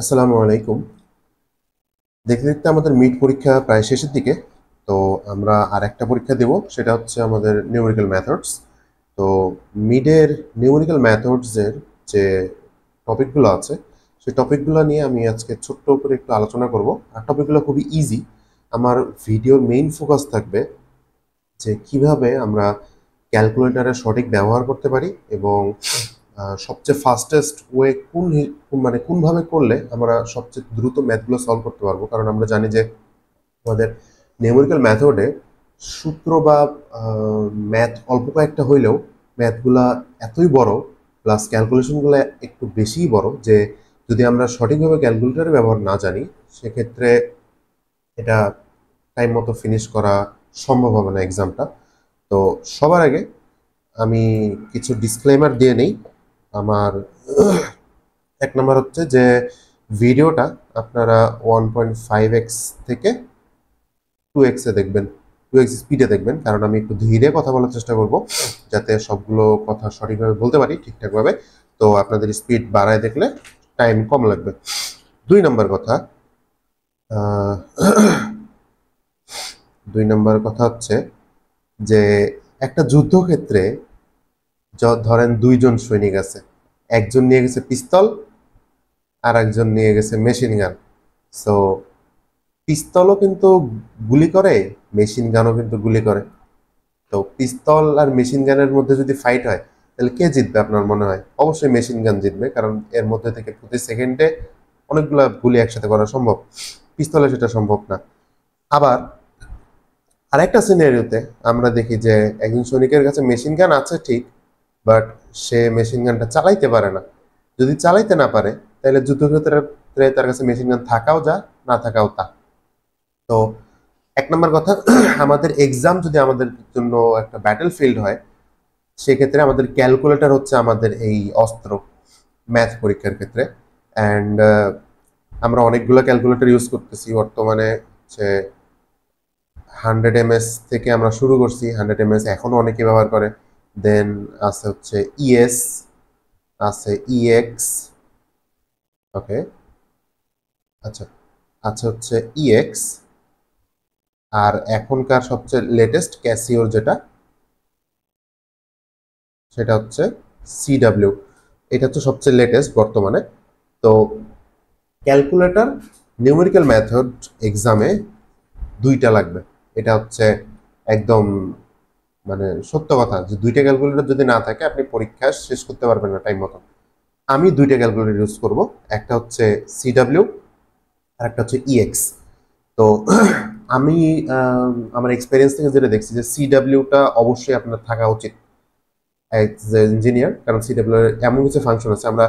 আসসালামু আলাইকুম। দেখতে দেখতে আমাদের মিড পরীক্ষা প্রায় শেষের দিকে। তো আমরা আর একটা পরীক্ষা দেব, সেটা হচ্ছে আমাদের নিউমেরিক্যাল ম্যাথডস। তো মিডের নিউমেরিক্যাল ম্যাথডসের যে টপিকগুলো আছে, সেই টপিকগুলো নিয়ে আমি আজকে ছোট্ট করে একটু আলোচনা করব। আর টপিকগুলো খুবই ইজি। আমার ভিডিওর মেইন ফোকাস থাকবে যে কিভাবে আমরা ক্যালকুলেটরের সঠিক ব্যবহার করতে পারি এবং সবচেয়ে ফাস্টেস্ট ওয়ে মানে কোনভাবে করলে আমরা সবচেয়ে দ্রুত ম্যাথগুলো সলভ করতে পারবো। কারণ আমরা জানি যে আমাদের নিউমেরিক্যাল ম্যাথডে সূত্র বা ম্যাথ অল্প কয়েকটা হইলেও ম্যাথগুলা এতই বড়, প্লাস ক্যালকুলেশনগুলো একটু বেশিই বড়, যে যদি আমরা সঠিকভাবে ক্যালকুলেটরের ব্যবহার না জানি, সেক্ষেত্রে এটা টাইম মতো ফিনিশ করা সম্ভব হবে না এক্সামটা। তো সবার আগে আমি কিছু ডিসক্লেমার দিয়ে নেই। আমার এক নম্বর হচ্ছে যে ভিডিওটা আপনারা 1.5x থেকে 2x দেখবেন, 2x স্পিডে দেখবেন, কারণ আমি একটু ধীরে কথা বলার চেষ্টা করব যাতে সবগুলো কথা সঠিকভাবে বলতে পারি ঠিকঠাকভাবে। তো আপনাদের স্পিড বাড়ায় দেখলে টাইম কম লাগবে। 2 নম্বর কথা, আহ, 2 নম্বর কথা হচ্ছে যে একটা যুদ্ধক্ষেত্রে ধরেন 2জন সৈনিক আছে, একজন নিয়ে গেছে পিস্তল আর একজন নিয়ে গেছে মেশিন গান। সো পিস্তলও কিন্তু গুলি করে, মেশিন গানও কিন্তু গুলি করে। তো পিস্তল আর মেশিন গানের মধ্যে যদি ফাইট হয়, তাহলে কে জিতবে আপনার মনে হয়? অবশ্যই মেশিন গান জিতবে, কারণ এর মধ্যে থেকে প্রতি সেকেন্ডে অনেকগুলো গুলি একসাথে করা সম্ভব। পিস্তলে সেটা সম্ভব না। আবার আরেকটা সিনারিওতে আমরা দেখি যে একজন সৈনিকের কাছে মেশিন গান আছে ঠিক, বাট সে মেশিন গানটা চালাইতে পারে না। যদি চালাইতে না পারে, তাহলে যুদ্ধক্ষেত্রে তার কাছে মেশিন গান থাকাও যা, না থাকাও তা। তো 1 নম্বর কথা, আমাদের এক্সাম যদি আমাদের জন্য একটা ব্যাটেল ফিল্ড হয়, সেক্ষেত্রে আমাদের ক্যালকুলেটর হচ্ছে আমাদের এই অস্ত্র ম্যাথ পরীক্ষার ক্ষেত্রে। অ্যান্ড আমরা অনেকগুলো ক্যালকুলেটর ইউজ করতেছি বর্তমানে। হচ্ছে 100 ms থেকে আমরা শুরু করছি, 100 ms এখনো অনেকে ব্যবহার করে। দেন আছে হচ্ছে ইএস, আছে ইএক্স। ওকে, আচ্ছা, আচ্ছা হচ্ছে ইএক্স। আর এখনকার সবচেয়ে লেটেস্ট ক্যাসিওর যেটা, সেটা হচ্ছে সিডাব্লিউ। এটা হচ্ছে সবচেয়ে লেটেস্ট বর্তমানে। তো ক্যালকুলেটর নিউমেরিক্যাল মেথড এক্সামে 2টা লাগবে। এটা হচ্ছে একদম মানে সত্য কথা, যে 2টা ক্যালকুলেটর যদি না থাকে আপনি পরীক্ষা শেষ করতে পারবেন না টাইম মতো। আমি 2টা ক্যালকুলেটর ইউজ করব। একটা হচ্ছে সিডাব্লিউ আর একটা হচ্ছে ইএক্স। তো আমি আমার এক্সপিরিয়েন্স থেকে যেটা দেখছি যে সিডাব্লিউটা অবশ্যই আপনার থাকা উচিত অ্যাজ ইঞ্জিনিয়ার, কারণ সিডাব্লিউ এর এমন কিছু ফাংশন আছে আমরা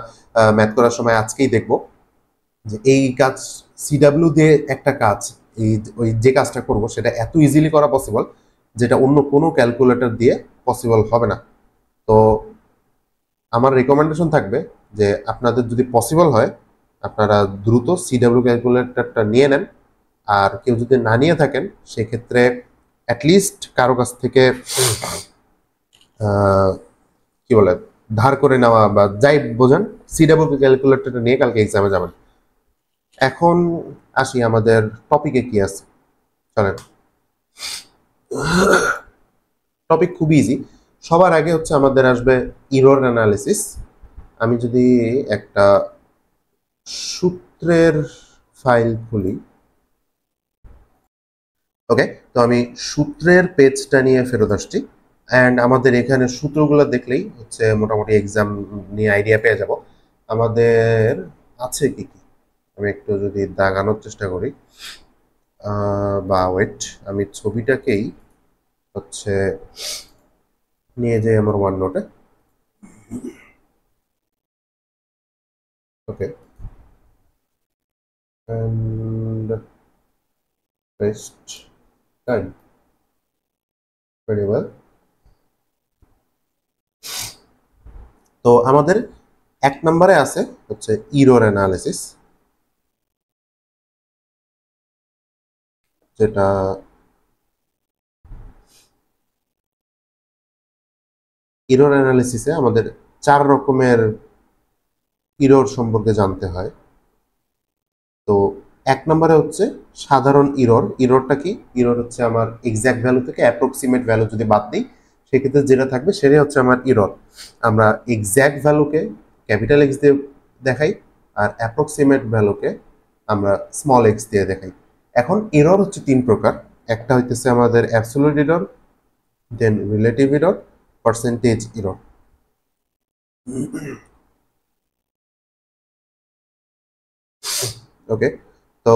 ম্যাথ করার সময় আজকেই দেখব যে এই কাজ, সিডাব্লিউ দিয়ে একটা কাজ, এই ওই যে কাজটা করব সেটা এত ইজিলি করা পসিবল, যেটা অন্য কোনো ক্যালকুলেটর দিয়ে পসিবল হবে না। তো আমার রেকমেন্ডেশন থাকবে যে আপনাদের যদি পসিবল হয়, আপনারা দ্রুত সিডাব্লিউ ক্যালকুলেটরটা নিয়ে নেন। আর কেউ যদি না নিয়ে থাকেন, সেক্ষেত্রে অ্যাটলিস্ট কারো কাছ থেকে কি বলে ধার করে নেওয়া বা যাই বোঝান, সিডাব্লিউ ক্যালকুলেটরটা নিয়ে কালকে এক্সামে যাবেন। এখন আসি আমাদের টপিকে কি আছে, চলেন। টপিক খুবই ইজি। সবার আগে হচ্ছে আমাদের আসবে ইরর অ্যানালিসিস। আমি যদি একটা সূত্রের ফাইল খুলি, ওকে, তো আমি সূত্রের পেজটা নিয়ে ফেরত আসছি। অ্যান্ড আমাদের এখানে সূত্রগুলো দেখলেই হচ্ছে মোটামুটি এক্সাম নিয়ে আইডিয়া পেয়ে যাব আমাদের আছে কি কি। আমি একটু যদি দাগানোর চেষ্টা করি, বা ওয়েট, আমি ছবিটাকেই হচ্ছে নিয়ে যাই আমার ওয়ান নোটে। Okay, and paste time, very well. তো আমাদের 1 নম্বরে আছে হচ্ছে ইরর অ্যানালিসিস, যেটা ইরর অ্যানালিসিসে আমাদের 4 রকমের ইরর সম্পর্কে জানতে হয়। এক নম্বরে হচ্ছে সাধারণ ইরর। ইররটা কি? ইরর হচ্ছে আমার এক্সাক্ট ভ্যালু থেকে অ্যাপ্রক্সিমেট ভ্যালু যদি বাদ দিই সেক্ষেত্রে যেটা থাকবে সেটাই হচ্ছে আমার ইরর। আমরা এক্সাক্ট ভ্যালুকে ক্যাপিটাল এক্স দিয়ে দেখাই আর অ্যাপ্রক্সিমেট ভ্যালুকে আমরা স্মল এক্স দিয়ে দেখাই। এখন ইরর হচ্ছে তিন প্রকার। একটা হইতেছে আমাদের অ্যাবসোলিউট ইরর, দেন রিলেটিভ ইরর, পার্সেন্টেজ ইরর। ওকে, তো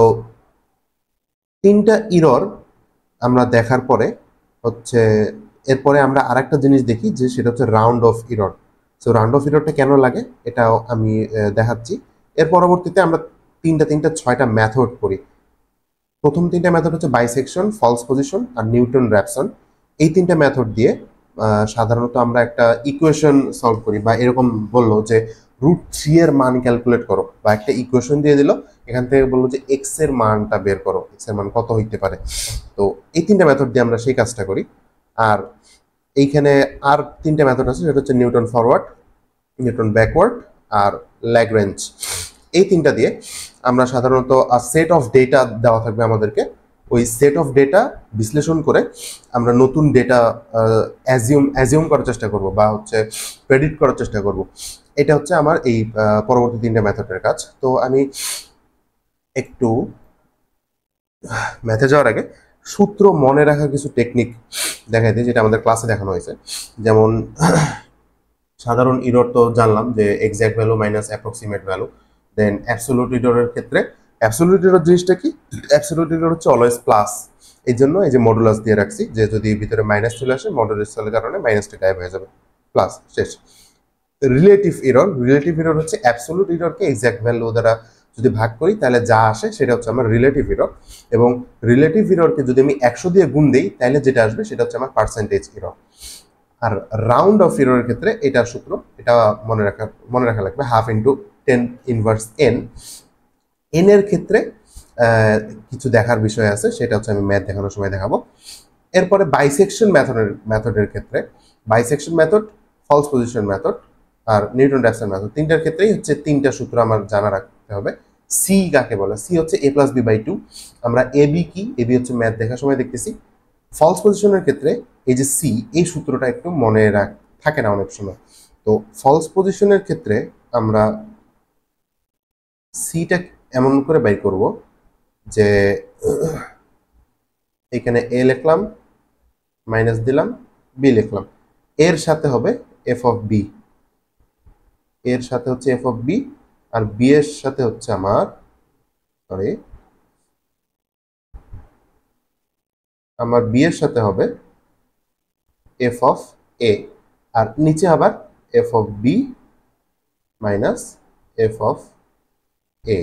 তিনটা ইরর আমরা দেখার পরে হচ্ছে এরপরে আমরা আরেকটা জিনিস দেখি যে সেটা হচ্ছে round off error. So round off ইররটা কেন লাগে এটাও আমি দেখাচ্ছি। এর পরবর্তীতে আমরা তিনটা ছয়টা মেথড করি। প্রথম তিনটা মেথড হচ্ছে বাইসেকশন, ফলস পজিশন আর নিউটন র্যাপসন। এই তিনটা মেথড দিয়ে সাধারণত আমরা একটা ইকুয়েশন সলভ করি, বা এরকম বললো যে √3 এর মান ক্যালকুলেট করো, বা একটা ইকুয়েশন দিয়ে দিল, এখান থেকে বললো যে এক্স এর মানটা বের করো, এক্স এর মান কত হইতে পারে। তো এই তিনটা মেথড দিয়ে আমরা সেই কাজটা করি। আর এইখানে আর তিনটা মেথড আছে, সেটা হচ্ছে নিউটন ফরওয়ার্ড, নিউটন ব্যাকওয়ার্ড আর ল্যাগ্রেঞ্জ। এই তিনটা দিয়ে আমরা সাধারণত সেট অফ ডেটা দেওয়া থাকবে আমাদেরকে, ওই সেট অফ ডেটা বিশ্লেষণ করে আমরা নতুন ডেটা অ্যাজিউম করার চেষ্টা করব, বা হচ্ছে প্রেডিক্ট করার চেষ্টা করব। এটা হচ্ছে আমার এই পরবর্তী তিনটা মেথডের কাজ। তো আমি একটু ম্যাথে যাওয়ার আগে সূত্র মনে রাখার কিছু টেকনিক দেখাই দিই, যেটা আমাদের ক্লাসে দেখানো হয়েছে। যেমন সাধারণ ইরর তো জানলাম যে exact value minus approximate value. Then absolute ইররের ক্ষেত্রে অ্যাবসোলিউট ইরর জিনিসটা কি? অ্যাবসোলিউট ইরর হচ্ছে অলওয়েজ প্লাস। এই জন্য এই যে মডুলাস দিয়ে রাখছি, যে যদি ভিতরে মাইনাস চলে আসে মডুলাস চলার কারণে মাইনাসটা গায়েব হয়ে যাবে, প্লাস শেষ। রিলেটিভ ইরর, রিলেটিভ ইরর হচ্ছে অ্যাবসোলিউট ইররকে এক্সাক্ট ভ্যালু দ্বারা যদি ভাগ করি তাহলে যা আসে সেটা হচ্ছে আমার রিলেটিভ ইরর। এবং রিলেটিভ ইররকে যদি আমি 100 দিয়ে গুণ দিই তাহলে যেটা আসবে সেটা হচ্ছে আমার পার্সেন্টেজ ইরর। আর রাউন্ড অফ ইররের ক্ষেত্রে এটার সূত্র, এটা মনে রাখা লাগবে 1/10⁻n। এন এর ক্ষেত্রে কিছু দেখার বিষয় আছে, সেটা হচ্ছে আমি ম্যাথ দেখানোর সময় দেখাবো। এরপরে বাইসেকশন মেথডের ক্ষেত্রে bisection method, false position method আর নিউটন র্যাপসন মেথড, তিনটার ক্ষেত্রেই হচ্ছে তিনটা সূত্র আমার জানা রাখতে হবে। সি কাকে বলে? সি হচ্ছে a+b/2। আমরা এ বি কি, এ বি হচ্ছে ম্যাথ দেখার সময় দেখতেছি। ফলস পজিশনের ক্ষেত্রে এই যে সি, এই সূত্রটা একটু মনে থাকে না অনেক সময়। তো ফলস পজিশনের ক্ষেত্রে আমরা সিটা এমন করে বাই করব যে এখানে এ লিখলাম, মাইনাস দিলাম, বি লিখলাম, এর সাথে হবে এফ অফ বি, এর সাথে হচ্ছে এফ অফ বি, আর বি এর সাথে হচ্ছে আমার বি এর সাথে হবে এফ অফ এ, আর নিচে আবার F of B minus F of A.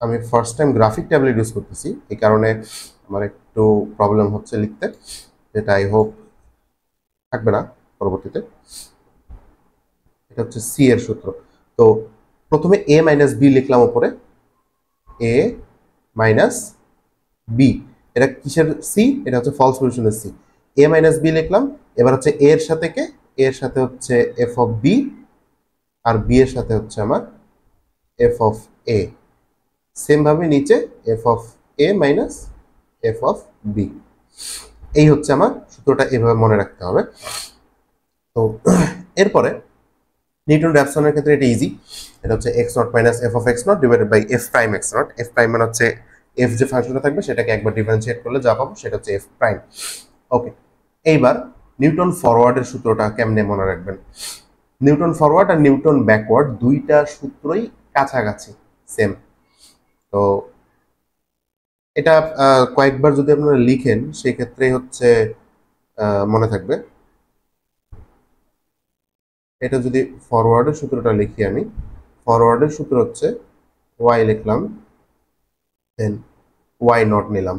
আমি first time graphic tablet use করতেছি, এই কারণে আমার একটু প্রবলেম হচ্ছে লিখতে, যেটা আই হোপ থাকবে না পরবর্তীতে। এটা হচ্ছে সি এর সূত্র। তো প্রথমে এ মাইনাস বি লিখলাম উপরে, এ মাইনাস বি, এটা কিসের সি? এটা হচ্ছে ফলস পজিশনের সি। এ মাইনাস বি লিখলাম। এবার হচ্ছে এ এর সাথে কে? এর সাথে হচ্ছে এফ অফ বি, আর বি এর সাথে হচ্ছে আমার এফ অফ এ। সেম ভাবে নিচে f of a minus F of b. এই হচ্ছে আমার সূত্রটা, এভাবে মনে রাখতে হবে। তো এরপরে নিউটন র্যাপসনের ক্ষেত্রে এটা ইজি। এটা হচ্ছে x not minus F of x nought divided by f prime x not. F prime মানে হচ্ছে এফ যে ফাংশনটা থাকবে সেটাকে একবার ডিফারেন্সিয়েট করলে যা পাবো সেটা হচ্ছে এফ প্রাইম। ওকে, এইবার নিউটন ফরওয়ার্ডের সূত্রটা কেমনে মনে রাখবেন? নিউটন ফরওয়ার্ড আর নিউটন ব্যাকওয়ার্ড দুইটা সূত্রই কাছাকাছি, সেম। তো এটা কয়েকবার যদি আপনারা লিখেন সেক্ষেত্রে হচ্ছে মনে থাকবে। এটা যদি ফরওয়ার্ডের সূত্রটা লিখি, আমি ফরওয়ার্ডের সূত্র হচ্ছে ওয়াই লিখলাম, দেন ওয়াই নট নিলাম।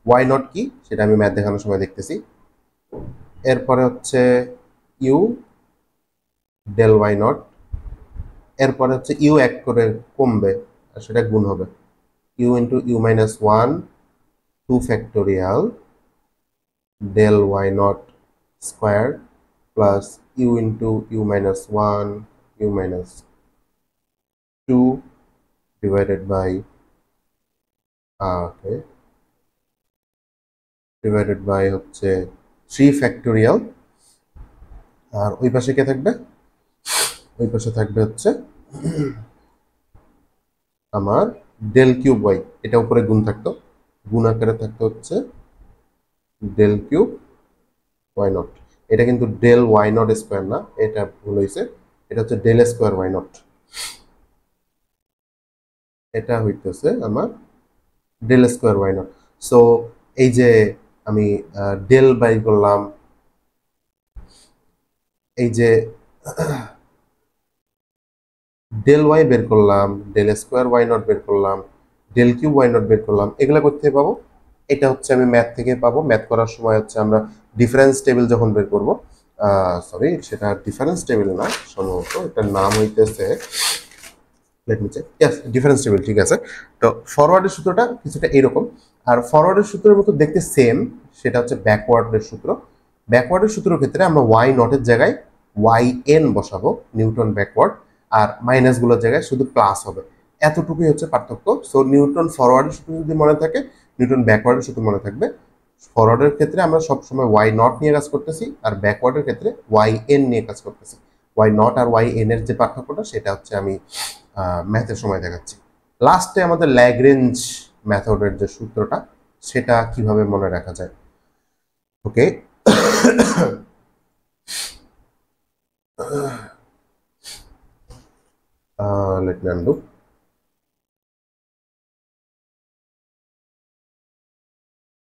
ওয়াই নট কি সেটা আমি ম্যাথ দেখানোর সময় দেখতেছি। এরপরে হচ্ছে ইউ ডেল ওয়াই নট, এরপরে হচ্ছে ইউ এক করে কমবে আর সেটা গুণ হবে, u into u minus one 2 factorial del Y nought square plus u into u minus one u minus 2 divided by okay divided by হচ্ছে 3 ফ্যাক্টোরিয়াল। আর ওই পাশে কে থাকবে? ওই পাশে থাকবে হচ্ছে আমার ডেল কিউব ওয়াই। এটা উপরে গুণ থাকতো, গুণ আকারে থাকতো হচ্ছে ডেল কিউব ওয়াই নট। এটা কিন্তু ডেল ওয়াই নট স্কোয়ার না, এটা ভুল হয়েছে, এটা হচ্ছে ডেল স্কোয়ার ওয়াই নট। এটা হইতেছে আমার del square Y nought. So এই যে আমি ডেল বাই করলাম, এই যে ডেল ওয়াই বের করলাম, ডেল স্কোয়ার ওয়াই নট বের করলাম, ডেল কিউব ওয়াই নট বের করলাম, এগুলা করতে পাবো। এটা হচ্ছে আমি ম্যাথ থেকে পাবো। ম্যাথ করার সময় হচ্ছে আমরা ডিফারেন্স টেবিল যখন বের করবো, সরি সেটা ডিফারেন্স টেবিল না, সম্ভবত এটার নাম হইতেছে, let me check, yes difference table, ঠিক আছে। তো ফরওয়ার্ডের সূত্রটা কিছুটা এরকম। আর ফরওয়ার্ডের সূত্রের মতো দেখতে সেম, সেটা হচ্ছে ব্যাকওয়ার্ডের সূত্র। ব্যাকওয়ার্ডের সূত্রের ক্ষেত্রে আমরা ওয়াই নটের জায়গায় ওয়াই এন বসাবো, নিউটন ব্যাকওয়ার্ড, আর মাইনাসগুলোর জায়গায় শুধু প্লাস হবে। এতটুকুই হচ্ছে পার্থক্য। সো নিউটন ফরওয়ার্ডের সূত্র যদি মনে থাকে, নিউটন ব্যাকওয়ার্ডের সূত্র মনে থাকবে। ফরওয়ার্ডের ক্ষেত্রে আমরা সবসময় ওয়াই নট নিয়ে কাজ করতেছি, আর ব্যাকওয়ার্ডের ক্ষেত্রে ওয়াই এন নিয়ে কাজ করতেছি। ওয়াই নট আর ওয়াই এন এর যে পার্থক্যটা, সেটা হচ্ছে আমি ম্যাথের সময় দেখাচ্ছি। লাস্টে আমাদের ল্যাগ্রেঞ্জ মেথডের যে সূত্রটা, সেটা কিভাবে মনে রাখা যায়। ওকে, লেট মি আনডু।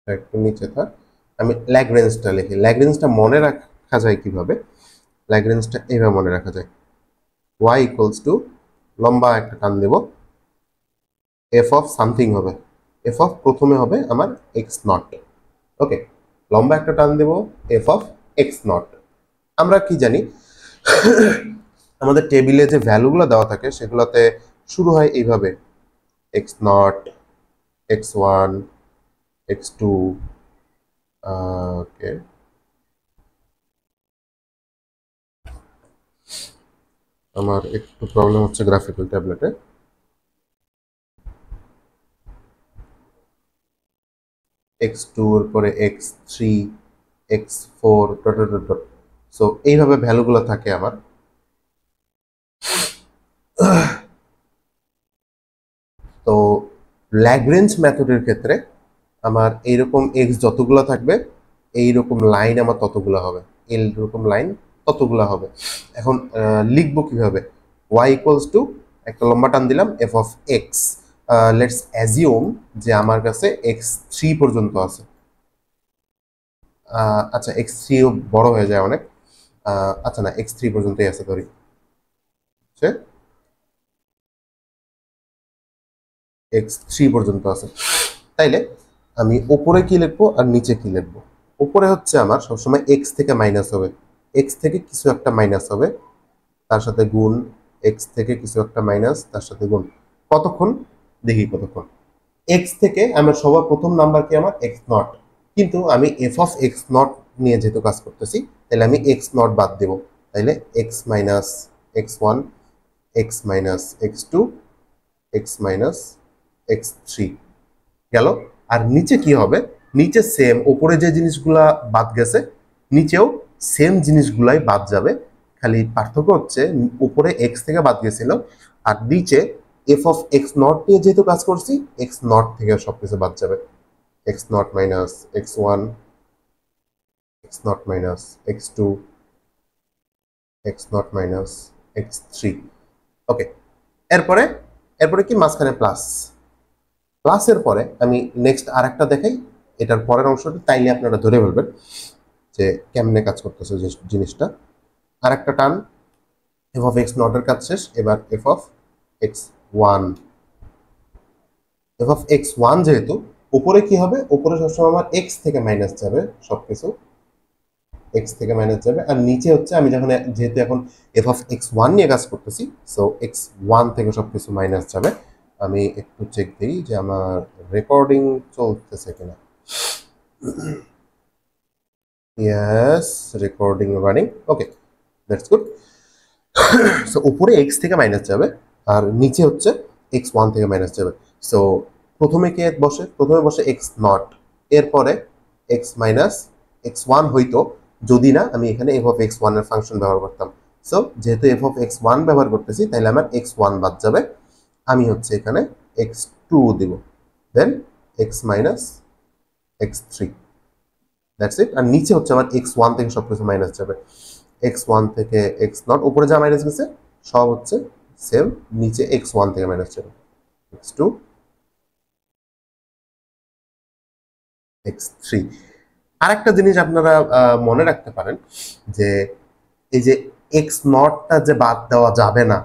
একটু নিচে থাক, আমি ল্যাগ্রেঞ্জটা লিখি। ল্যাগ্রেঞ্জটা মনে রাখা যায় কিভাবে? ল্যাগ্রেঞ্জটা এইভাবে মনে রাখা যায়, y ইকুয়ালস টু, লম্বা একটা টান দেব, এফ অফ সামথিং হবে। এফ অফ প্রথমে হবে আমার এক্স নট। ওকে, লম্বা একটা টান দেব, এফ অফ এক্স নট। আমরা কি জানি, আমাদের টেবিলে যে ভ্যালুগুলো দেওয়া থাকে সেগুলোতে শুরু হয় এইভাবে, X not, x one, X two. Okay, আমার একটু প্রবলেম হচ্ছে গ্রাফিক্যাল ট্যাবলেটে। এক্স টু এর পরে x three, x four, dot dot dot. So এইভাবে ভ্যালুগুলো থাকে আমার। তো ল্যাগ্রেঞ্জ মেথডের ক্ষেত্রে আমার এইরকম এক্স যতগুলো থাকবে, এইরকম লাইন আমার ততগুলো হবে, এইরকম লাইন ততগুলো হবে। এখন লিখবো কিভাবে? ওয়াই ইকুয়ালস টু, একটা লম্বা টান দিলাম, F of x. Let's assume যে আমার কাছে এক্স থ্রি পর্যন্ত আছে। আচ্ছা, এক্স থ্রিও বড় হয়ে যায় অনেক। আচ্ছা না, এক্স থ্রি পর্যন্তই আছে ধরি, এক্স থ্রি পর্যন্ত আছে। তাইলে আমি ওপরে কি লিখবো আর নিচে কি লিখবো? উপরে হচ্ছে আমার সবসময় এক্স থেকে মাইনাস হবে, এক্স থেকে কিছু একটা মাইনাস হবে, তার সাথে গুণ, এক্স থেকে কিছু একটা মাইনাস, তার সাথে গুণ। কতক্ষণ? দেখি কতক্ষণ। এক্স থেকে আমার সবার প্রথম নাম্বার কি আমার এক্স নট, কিন্তু আমি এফ অফ এক্স নট নিয়ে যেহেতু কাজ করতেছি, তাহলে আমি এক্স নট বাদ দেব। তাইলে x minus x one, x minus x two, x minus x three গেল। আর নিচে কি হবে? নিচে সেম, উপরে যে জিনিসগুলা বাদ গেছে, নিচেও সেম জিনিসগুলাই বাদ যাবে। খালি পার্থক্য হচ্ছে উপরে এক্স থেকে বাদ গেছিল, আর নিচে এফ অফ এক্স নট নিয়ে যেহেতু কাজ করছি, এক্স নট থেকে সবকিছু বাদ যাবে। X not minus x one, X not minus x two, X not minus x three. Okay, এরপরে এরপরে কি মাঝখানে প্লাস। প্লাসের পরে আমি নেক্সট আর একটা দেখাই, এটার পরের অংশটা তাইলে আপনারা ধরে ফেলবেন যে কেমনে কাজ করতেছে যে জিনিসটা। আর একটা টান, এফ অফ এক্স নটের কাজ শেষ, এবার F of x one. F of x one যেহেতু, উপরে কি হবে? উপরে সবসময় আমার এক্স থেকে মাইনাস যাবে, সবকিছু এক্স থেকে মাইনাস যাবে। আর নিচে হচ্ছে আমি যখন, যেহেতু এখন এফ অফ এক্স ওয়ান নিয়ে কাজ করতেছি, সো এক্স ওয়ান থেকে সবকিছু মাইনাস যাবে। আমি একটু চেক দিই যে আমার রেকর্ডিং চলতেছে কিনা। Yes, recording running. Okay, that's good. So উপরে এক্স থেকে মাইনাস যাবে, আর নিচে হচ্ছে x1 থেকে মাইনাস যাবে। সো প্রথমে কে বসে? প্রথমে বসে x0, এরপরে x মাইনাস x1 হইতো যদি না আমি এখানে f of x1 এর ফাংশন ব্যবহার করতাম। সো যেহেতু f of x1 ব্যবহার করতেছি তাহলে আমার x1 বাদ যাবে, আমি হচ্ছে এখানে x2 দিব, then x minus x3, that's it. আর নিচে হচ্ছে আমার x1 থেকে সবকিছু মাইনাস যাবে, x1 থেকে x0 উপরে যা মাইনাস গেছে সব হচ্ছে সেম, নিচে x1 থেকে মাইনাস যাবে, x2 x3। আরেকটা জিনিস আপনারা মনে রাখতে পারেন যে এই যে এক্স নটটা যে বাদ দেওয়া যাবে না,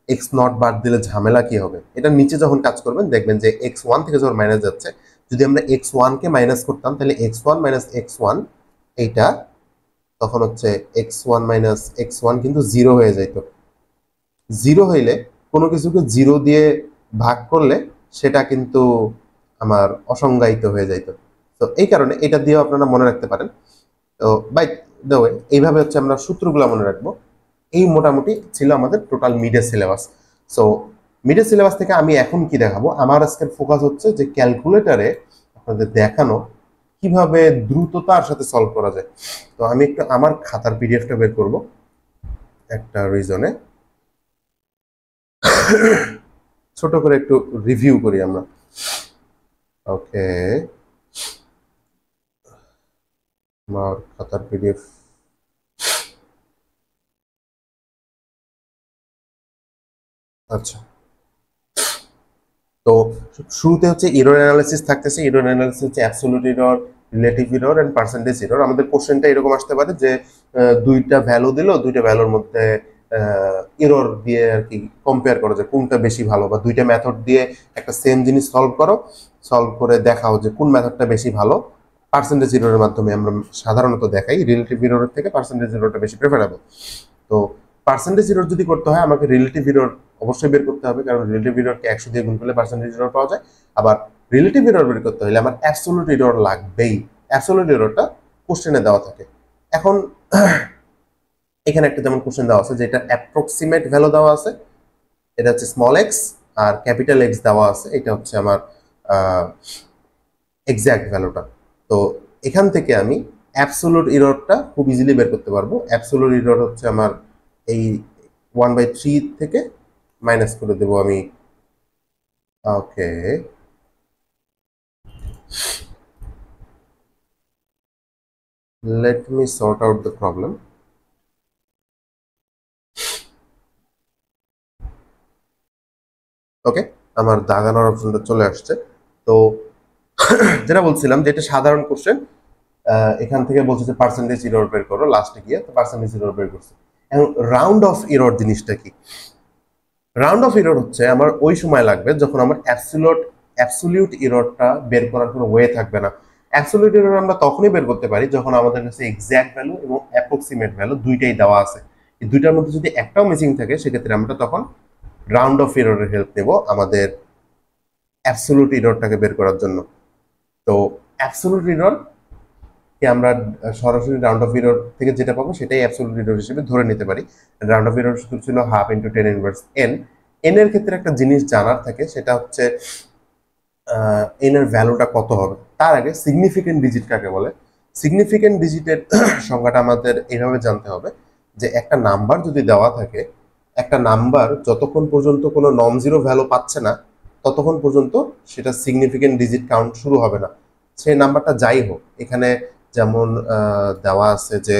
এক্স নট বাদ দিলে ঝামেলা কি হবে, এটা নিচে যখন কাজ করবেন দেখবেন যে x1 থেকে যখন মাইনাস যাচ্ছে, যদি আমরা x1 কে মাইনাস করতাম তাহলে x1 মাইনাস x1 এইটা তখন হচ্ছে x1 মাইনাস x1 কিন্তু জিরো হয়ে যাইতো। জিরো হইলে কোনো কিছুকে জিরো দিয়ে ভাগ করলে সেটা কিন্তু আমার অসংজ্ঞায়িত হয়ে যাইতো। তো এই কারণে এটা দিয়েও আপনারা মনে রাখতে পারেন। তো বাই দ্য ওয়ে এইভাবে হচ্ছে আমরা সূত্রগুলো মনে রাখবো। এই মোটামুটি ছিল আমাদের টোটাল মিডের সিলেবাস। সো মিডের সিলেবাস থেকে আমি এখন কি দেখাবো, আমার আজকের ফোকাস হচ্ছে যে ক্যালকুলেটরে আপনাদের দেখানো কিভাবে দ্রুততার সাথে সলভ করা যায়। তো আমি একটু আমার খাতার পিডিএফটা বের করব একটা রিজনে, ছোট করে একটু রিভিউ করি আমরা। ওকে, আমার খাতার পিডিএফ, আচ্ছা। তো শুরুতে হচ্ছে এরর অ্যানালিসিস থাকতেছে। এরর অ্যানালিসিস হচ্ছে absolute error, relative error and percentage error. আমাদের কোশ্চেনটা এরকম আসতে পারে যে দুইটা ভ্যালু দিল, দুইটা ভ্যালুর মধ্যে এরর দিয়ে আর কি কম্পেয়ার করা যায় কোনটা বেশি ভালো, বা দুইটা মেথড দিয়ে একটা সেম জিনিস সলভ করো, সলভ করে দেখাও যে কোন মেথডটা বেশি ভালো। পার্সেন্টেজ এররের মাধ্যমে আমরা সাধারণত দেখাই, রিলেটিভ এররের থেকে পার্সেন্টেজ এররটা বেশি প্রেফারেবল। তো পার্সেন্টেজ এরর যদি করতে হয় আমাকে রিলেটিভ এরর অবশ্যই বের করতে হবে, কারণ রিলেটিভ এররকে 100 দিয়ে গুণ করলে পার্সেন্টেজ এরর পাওয়া যায়। আবার রিলেটিভ এরর বের করতে হলে আমার অ্যাবসলিউট এরর লাগবেই। অ্যাবসলিউট এররটা কোশ্চেনে দেওয়া থাকে। এখন এখানে একটা যেমন কোশ্চেন দেওয়া আছে যেটা অ্যাপ্রক্সিমেট ভ্যালু দেওয়া আছে, এটা হচ্ছে স্মল এক্স, আর ক্যাপিটাল এক্স দেওয়া আছে, এটা হচ্ছে আমার এক্সাক্ট ভ্যালুটা। তো এখান থেকে আমি অ্যাবসোলুট এররটা খুব ইজিলি বের করতে পারবো। অ্যাবসোলুট এরর হচ্ছে আমার এই 1/3 থেকে মাইনাস করে দেব আমি। ওকে, let me sort out the problem. ওকে, আমার দাগানোর অপশনটা চলে আসছে। তো যেটা বলছিলাম যে এটা সাধারণ কোশ্চেন, এখান থেকে বলছে যে পার্সেন্টেজ এরর বের করো, লাস্টে গিয়ে তো পার্সেন্টেজ এরর বের করছে। এখন রাউন্ড অফ এরর জিনিসটা কি? রাউন্ড অফ এরর হচ্ছে আমার ওই সময় লাগবে যখন আমার অ্যাবসলিউট এররটা বের করার কোনো ওয়ে থাকবে না। অ্যাবসলিউট এরর আমরা তখনই বের করতে পারি যখন আমাদের কাছে এক্সাক্ট ভ্যালু এবং অ্যাপ্রক্সিমেট ভ্যালু দুইটাই দেওয়া আছে। এই দুইটার মধ্যে যদি একটাও মিসিং থাকে সেক্ষেত্রে আমরা তখন রাউন্ড অফ এররের হেল্প নেব আমাদের অ্যাবসলিউট এররটাকে বের করার জন্য। তো অ্যাবসলিউট এরর কে আমরা সরাসরি রাউন্ড অফ এরর থেকে যেটা পাবো সেটাই অ্যাবসলিউট এরর হিসেবে ধরে নিতে পারি। রাউন্ড অফ এরর সূত্র ছিল half into 10 inverse N. N এর ক্ষেত্রে একটা জিনিস জানার থাকে, সেটা হচ্ছে এন এর ভ্যালুটা কত হবে। তার আগে সিগনিফিকেন্ট ডিজিট কাকে বলে? সিগনিফিকেন্ট ডিজিটের সংজ্ঞাটা আমাদের এইভাবে জানতে হবে যে একটা নাম্বার যদি দেওয়া থাকে, একটা নাম্বার যতক্ষণ পর্যন্ত কোনো নন জিরো ভ্যালু পাচ্ছে না ততক্ষণ পর্যন্ত সেটা সিগনিফিকেন্ট ডিজিট কাউন্ট শুরু হবে না, সেই নাম্বারটা যাই হোক। এখানে যেমন দেওয়া আছে যে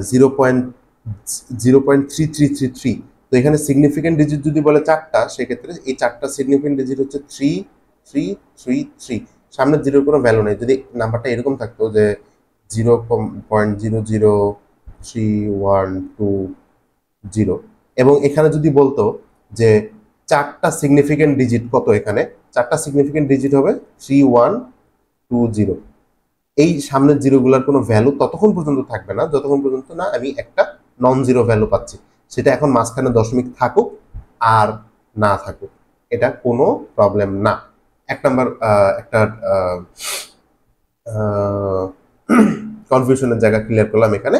0.0.3333, তো এখানে সিগনিফিকেন্ট ডিজিট যদি বলে 4টা, সেক্ষেত্রে এই 4টা সিগনিফিকেন্ট ডিজিট হচ্ছে 3333। সামনের জিরোর কোনো ভ্যালু নেই। যদি নাম্বারটা এরকম থাকতো যে 0.00312 এবং এখানে যদি বলতো যে 4টা সিগনিফিকেন্ট ডিজিট কত, এখানে 4টা সিগনিফিকেন্ট ডিজিট হবে 3120। এই সামনের জিরোগুলোর কোনো ভ্যালু ততক্ষণ পর্যন্ত থাকবে না যতক্ষণ পর্যন্ত না আমি একটা নন জিরো ভ্যালু পাচ্ছি। সেটা এখন মাঝখানে দশমিক থাকুক আর না থাকুক, এটা কোনো প্রবলেম না। এক নাম্বার একটা কনফিউশনের জায়গা ক্লিয়ার করলাম এখানে।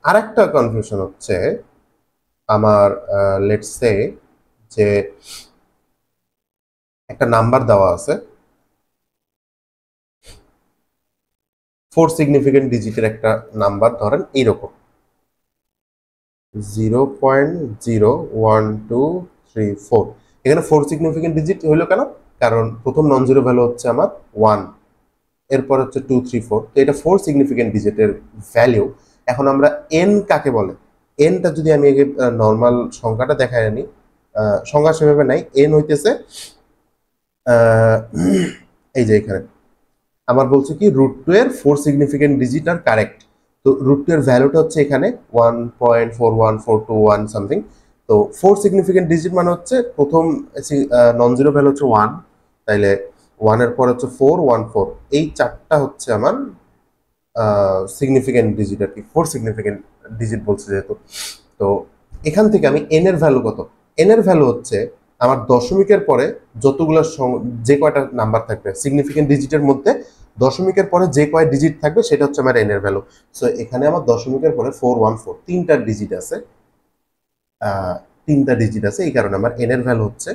আর একটা কনফিউশন হচ্ছে আমার লেটস সে যে একটা নাম্বার দেওয়া আছে 4 সিগনিফিকেন্ট ডিজিটের একটা নাম্বার ধরেন এইরকম 0.01234। এখানে 4 সিগনিফিকেন্ট ডিজিট হইলো কেন? কারণ প্রথম নন জিরো ভ্যালু হচ্ছে আমার 1, এরপর হচ্ছে 2 3 4। তো এটা 4 সিগনিফিকেন্ট ডিজিটের ভ্যালু। এখন আমরা এন কাকে বলে, এনটা যদি আমি নর্মাল সংখ্যাটা দেখায় আনি, সংখ্যা সেভাবে নাই, এন হইতেছে এই যে এখানে আমার বলছে কি √2 এর 4 সিগনিফিকেন্ট ডিজিট আর কারেক্ট। তো √2 এর ভ্যালুটা হচ্ছে এখানে 1.41421 সামথিং। তো 4 সিগনিফিকেন্ট ডিজিট মানে হচ্ছে প্রথম নন জিরো ভ্যালু হচ্ছে 1, তাইলে 1 এর পর হচ্ছে 414, এই চারটা হচ্ছে আমার সিগনিফিকেন্ট ডিজিট আর কি, 4 সিগনিফিকেন্ট ডিজিট বলছে যেহেতু। তো এখান থেকে আমি এন এর ভ্যালু কত, এন এর ভ্যালু হচ্ছে আমার দশমিকের পরে যতগুলো যে কয়টা নাম্বার থাকবে সিগনিফিকেন্ট ডিজিটের মধ্যে, দশমিকের পরে যে কয় ডিজিট থাকবে সেটা হচ্ছে আমার এন এর ভ্যালু। সো এখানে আমার দশমিকের পরে 414 তিনটা ডিজিট আছে, এই কারণে আমার এন এর ভ্যালু হচ্ছে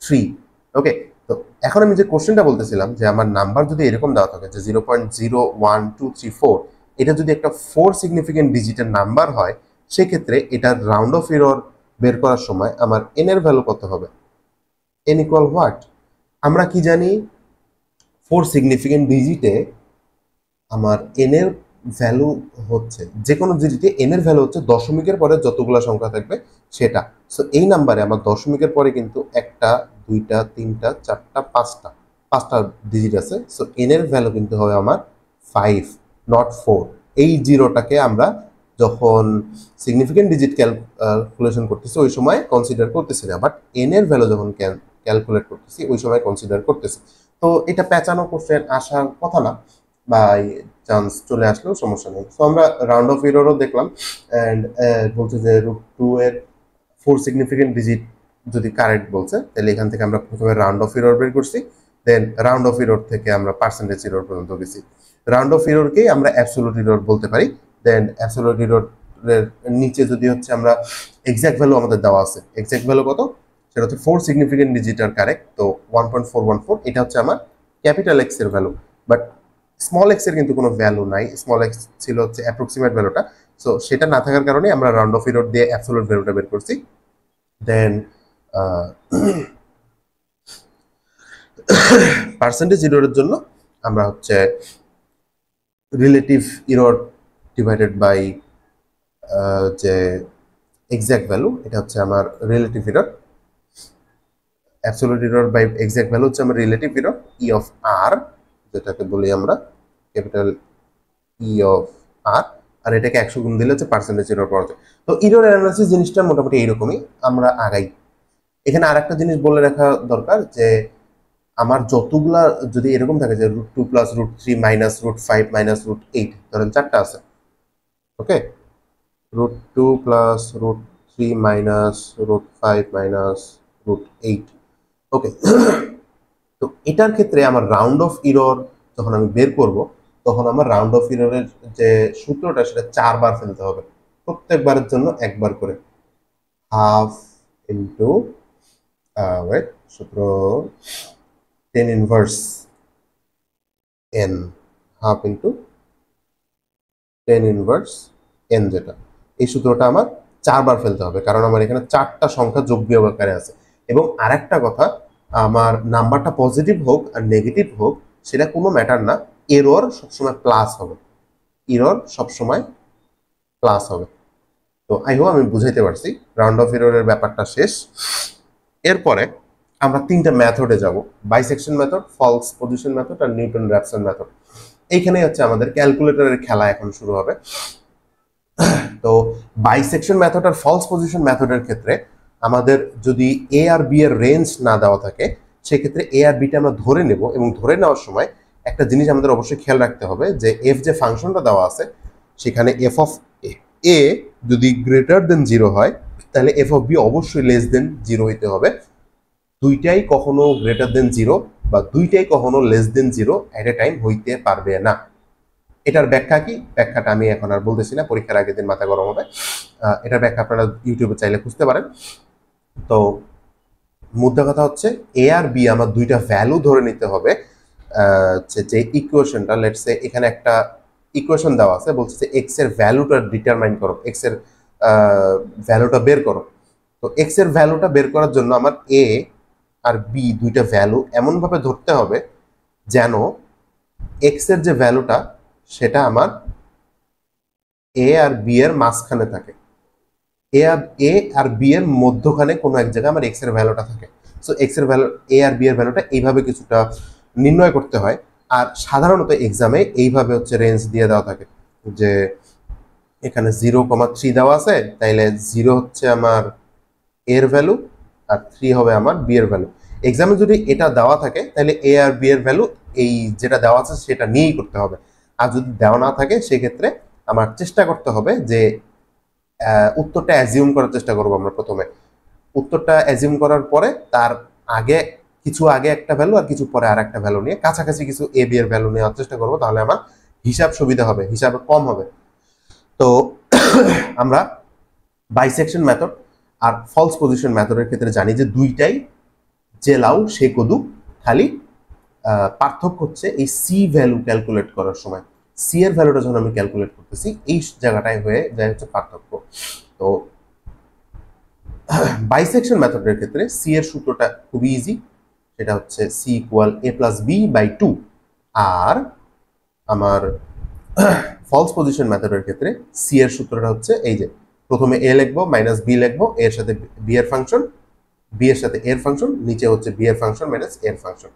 3। ওকে, তো এখন আমি যে কোশ্চেনটা বলতেছিলাম যে আমার নাম্বার যদি এরকম দেওয়া থাকে যে 0.01234, এটা যদি একটা 4 সিগনিফিকেন্ট ডিজিটের নাম্বার হয়, সেক্ষেত্রে এটার রাউন্ড অফ এরর বের করার সময় আমার এন এর ভ্যালু কত হবে? N equal what? আমরা কি জানি 4 সিগনিফিকেন্ট ডিজিটে আমার এন এর ভ্যালু হচ্ছে, যে কোনো ডিজিটে এন এর ভ্যালু হচ্ছে দশমিকের পরে যতগুলো সংখ্যা থাকবে সেটা। সো এই নাম্বারে আমার দশমিকের পরে কিন্তু একটা, দুইটা, তিনটা, চারটা, পাঁচটা ডিজিট আছে। সো এন এর ভ্যালু কিন্তু হবে আমার 5, নট 4। এই জিরোটাকে আমরা যখন সিগনিফিকেন্ট ডিজিট ক্যালকুলেশন করতেছি ওই সময় কনসিডার করতেছি না, বাট এন এর ভ্যালু যখন ক্যালকুলেট করতেছি ওই সময় কনসিডার করতেছি। তো এটা পেঁচানো কোশ্চেন আসার কথা না, বা চান্স চলে আসলেও সমস্যা নেই। তো আমরা রাউন্ড অফ এররও দেখলাম, অ্যান্ড বলছে যে √2 এর 4 সিগনিফিকেন্ট ডিজিট যদি কারেক্ট বলছে, তাহলে এখান থেকে আমরা প্রথমে রাউন্ড অফ এরর বের করছি, দেন রাউন্ড অফ এরর থেকে আমরা পার্সেন্টেজ এরর পর্যন্ত গেছি। রাউন্ড অফ এররকেই আমরা অ্যাবসোলুট এরর বলতে পারি। দেন অ্যাবসোলুট এরর এর নিচে যদি হচ্ছে আমরা এক্সাক্ট ভ্যালু আমাদের দেওয়া আছে, এক্সাক্ট ভ্যালু কত সেটা হচ্ছে 4 সিগনিফিকেন্ট ডিজিট আর কারেক্ট, তো 1.414, এটা হচ্ছে আমার ক্যাপিটাল এক্স এর ভ্যালু। বাট স্মল এক্স এর কিন্তু কোনো ভ্যালু নাই, স্মল এক্স ছিল হচ্ছে অ্যাপ্রক্সিমেট ভ্যালুটা। সো সেটা না থাকার কারণে আমরা রাউন্ড অফ এরর দিয়ে অ্যাবসোলুট ভ্যালুটা বের করছি। দেন পার্সেন্টেজ এররের জন্য আমরা হচ্ছে রিলেটিভ এরর ডিভাইডেড বাই যে এক্সাক্ট ভ্যালু, এটা হচ্ছে আমার relative error. Absolute error by exact value হচ্ছে আমার relative error, e of r, যেটাকে বলি আমরা ক্যাপিটাল ই অফ আর, আর এটাকে 100 গুণ দিলে হচ্ছে পার্সেন্টেজ এরর পাওয়া যায়। তো এরর অ্যানালাইসিস জিনিসটা মোটামুটি এইরকমই, আমরা আগাই। এখানে আরেকটা জিনিস বলে রাখা দরকার যে আমার যতগুলা যদি এরকম থাকে যে √2 প্লাস √3 মাইনাস √5 মাইনাস √8, ধরেন চারটা আছে, ওকে, √2 প্লাস √3 মাইনাস √5 মাইনাস √8, ওকে। তো এটার ক্ষেত্রে আমার রাউন্ড অফ এরর যখন আমি বের করব, তখন আমার রাউন্ড অফ এররের যে সূত্রটা সেটা 4 বার ফেলতে হবে, প্রত্যেকবারের জন্য একবার করে। হাফ ইন্টু সূত্র 10 inverse n, half into 10 inverse n, যেটা এই সূত্রটা আমার 4 বার ফেলতে হবে, কারণ আমার এখানে 4টা সংখ্যা যোগ বিয়োগ আকারে আছে। এবং আরেকটা কথা, আমার নাম্বারটা পজিটিভ হোক আর নেগেটিভ হোক সেটা কোনো ম্যাটার না, এরর সবসময় প্লাস হবে, এরর সবসময় প্লাস হবে। তো আই হোপ আমি বুঝাইতে পারছি, রাউন্ড অফ এররের ব্যাপারটা শেষ। এরপরে আমরা তিনটা মেথডে যাব, bisection method, false position method আর নিউটন র্যাপসন মেথড। এইখানে হচ্ছে আমাদের ক্যালকুলেটরের খেলা এখন শুরু হবে। তো বাইসেকশন মেথড আর ফলস পজিশন মেথডের ক্ষেত্রে আমাদের যদি এ আর বি এর রেঞ্জ না দেওয়া থাকে, সেক্ষেত্রে এ আর বিটা আমরা ধরে নেব, এবং ধরে নেওয়ার সময় একটা জিনিস আমাদের অবশ্যই খেয়াল রাখতে হবে যে এফ যে ফাংশনটা দেওয়া আছে সেখানে এফ অফ এ যদি গ্রেটার দেন 0 হয়, তাহলে এফ অফ বি অবশ্যই লেস দেন 0 হইতে হবে। দুইটাই কখনো গ্রেটার দেন 0 বা দুইটাই কখনো লেস দেন 0 এট এ টাইম হইতে পারবে না। এটার ব্যাখ্যা কি, ব্যাখ্যাটা আমি এখন আর বলতেছি না, পরীক্ষার আগের দিন মাথা গরম হবে। এটার ব্যাখ্যা আপনারা ইউটিউবে চাইলে খুঁজতে পারেন। তো মুদ্রা কথা হচ্ছে এ আর বি আমার দুইটা ভ্যালু ধরে নিতে হবে। যে ইকুয়েশনটা, লেটস সে এখানে একটা ইকুয়েশন দেওয়া আছে, বলছে যে এক্স এর ভ্যালুটা ডিটারমাইন করো, এক্স এর ভ্যালুটা বের করো। তো এক্স এর ভ্যালুটা বের করার জন্য আমার এ আর বি দুইটা ভ্যালু এমনভাবে ধরতে হবে যেন এক্স এর যে ভ্যালুটা সেটা আমার এ আর বি এর মাঝখানে থাকে, এ আর বি এর মধ্যখানে কোনো এক জায়গায় আমার এক্স এর ভ্যালুটা থাকে। সো এক্স এর ভ্যালু, এ আর বি এর ভ্যালুটা এইভাবে কিছুটা নির্ণয় করতে হয়। আর সাধারণত এক্সামে এইভাবে হচ্ছে রেঞ্জ দিয়ে দেওয়া থাকে যে এখানে 0,3 দেওয়া আছে, তাইলে 0 হচ্ছে আমার এর ভ্যালু আর 3 হবে আমার বি এর ভ্যালু। এক্সামে যদি এটা দেওয়া থাকে তাহলে এ আর বি এর ভ্যালু এই যেটা দেওয়া আছে সেটা নিয়েই করতে হবে। আর যদি দেওয়া না থাকে সেক্ষেত্রে আমার চেষ্টা করতে হবে যে উত্তরটা অ্যাজিউম করার চেষ্টা করবো। আমরা প্রথমে উত্তরটা অ্যাজিউম করার পরে তার আগে কিছু আগে একটা ভ্যালু আর কিছু পরে আর একটা ভ্যালু নিয়ে কাছাকাছি কিছু এ বি এর ভ্যালু নেওয়ার চেষ্টা করবো, তাহলে আমার হিসাব সুবিধা হবে, হিসাব কম হবে। তো আমরা বাইসেকশন মেথড আর ফলস পজিশন মেথডের ক্ষেত্রে জানি যে দুইটাই যে লাউ সে কদু, খালি পার্থক্য হচ্ছে এই সি ভ্যালু ক্যালকুলেট করার সময়, সি এর ভ্যালুটা যখন আমি ক্যালকুলেট করতেছি এই জায়গাটায় হয়ে যায় হচ্ছে পার্থক্য। তো বাইসেকশন মেথডের ক্ষেত্রে সি এর সূত্রটা খুবই ইজি, সেটা হচ্ছে c equal a plus b by 2। আর আমার ফলস পজিশন মেথডের ক্ষেত্রে সি এর সূত্রটা হচ্ছে এই যে প্রথমে এ লিখবো মাইনাস বি লিখবো, এর সাথে বি এর ফাংশন, বি এর সাথে এর ফাংশন, নিচে হচ্ছে বি এর ফাংশন মাইনাস এর ফাংশন।